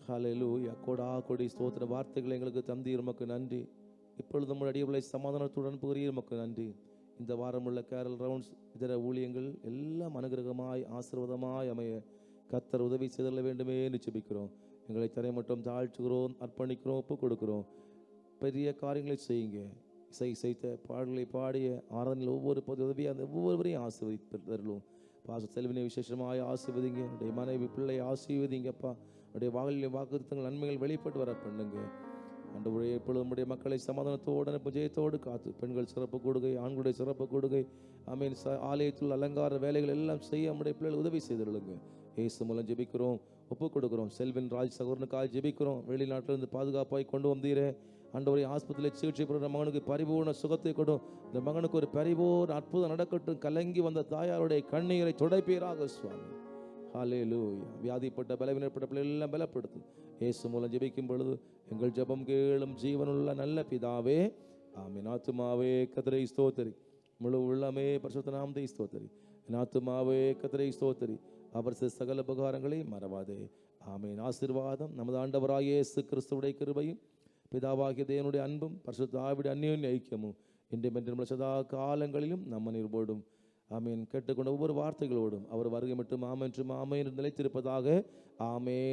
ஹல்லேலூயா. கோடா கொடி ஸ்தோத்திர வார்த்தைகளை எங்களுக்கு தந்தீர், உமக்கு நன்றி. இப்பொழுது நம்முடைய அடியவர்களை சமாதானத்துடன் புகிறீர், உமக்கு நன்றி. இந்த வாரம் உள்ள கேரல் ரவுண்ட்ஸ் இதர ஊழியங்கள் எல்லாம் அனுகிரகமாய் ஆசீர்வாதமாய் அமைய கர்த்தர் உதவி செய்தல வேண்டுமே ஜெபிக்கிறோம். எங்களை தரை மட்டும் தாழ்த்துகிறோம், அர்ப்பணிக்கிறோம், ஒப்பு கொடுக்கிறோம். பெரிய காரியங்களை செய்யுங்க. இசைத்த பாடல்களை பாடிய ஆராதனையில் ஒவ்வொரு உதவியாக அந்த ஒவ்வொருவரையும் ஆசீர்வதிப்பதர்களும் பாச செல்வினை விசேஷமாய் ஆசீர்வதிங்க. என்னுடைய மனைவி பிள்ளை ஆசீர்வதிங்கப்பா. என்னுடைய வாக்குத்தங்கள் நன்மைகள் வெளிப்பட்டு வர பண்ணுங்க. ஆண்டவரே, எப்பொழுது நம்முடைய மக்களை சமாதானத்தோடு ஜெயத்தோடு காத்து பெண்கள் சிறப்பு கொடுகை, ஆண்களுடைய சிறப்பு கொடுகை, ஆமீன். ஆலயத்தில் அலங்கார வேலைகள் எல்லாம் செய்ய நம்முடைய பிள்ளைகள் உதவி செய்திருளுங்க. இயேசு மூலம் ஜெபிக்கிறோம், ஒப்பு கொடுக்கிறோம். செல்வின் ராஜ் சகோதரனுக்காக ஜெபிக்கிறோம். வெளிநாட்டிலிருந்து பாதுகாப்பாய் கொண்டு வந்தீரே ஆண்டவரே. ஆஸ்பத்திரியில் சிகிச்சை பெறுற மகனுக்கு பரிபூர்ண சுகத்தை கொடும். இந்த மகனுக்கு ஒரு பரிபூர்ண அற்புதம் நடக்கட்டும். கலங்கி வந்த தாயாருடைய கண்ணீரை துடைப்பீராக சுவாமி. ஹல்லேலூயா. வியாதிப்பட்ட பலவீனப்பட்ட பிள்ளை எல்லாம் பலப்படுத்தும். இயேசு மூலம் ஜெபிக்கும் பொழுது எங்கள் ஜெபம் கேளும் ஜீவனுள்ள நல்ல பிதாவே, ஆமென். ஆத்துமாவே கர்த்தரை ஸ்தோத்திரி, முழு உள்ளமே பரிசுத்த நாமத்தை ஸ்தோத்திரி. என் ஆத்துமாவே கர்த்தரை ஸ்தோத்திரி, அவர் செய்த சகல உபகாரங்களை மறவாதே. ஆமென். ஆசீர்வாதம் நமது ஆண்டவராகிய இயேசு கிறிஸ்துவுடைய கிருபையும் பிதாவாகிய தேவனுடைய அன்பும் பரிசுத்த ஆவியுடைய அந்யோன்ய ஐக்கியமும் இன்றும் சதா காலங்களிலும் நம்ம நிர்போடும். ஆமீன். கேட்டுக்கொண்ட ஒவ்வொரு வார்த்தைகளோடும் அவர் வருகை மட்டும் ஆமென்றும் ஆமென் நிலைத்திருப்பதாக. ஆமென்.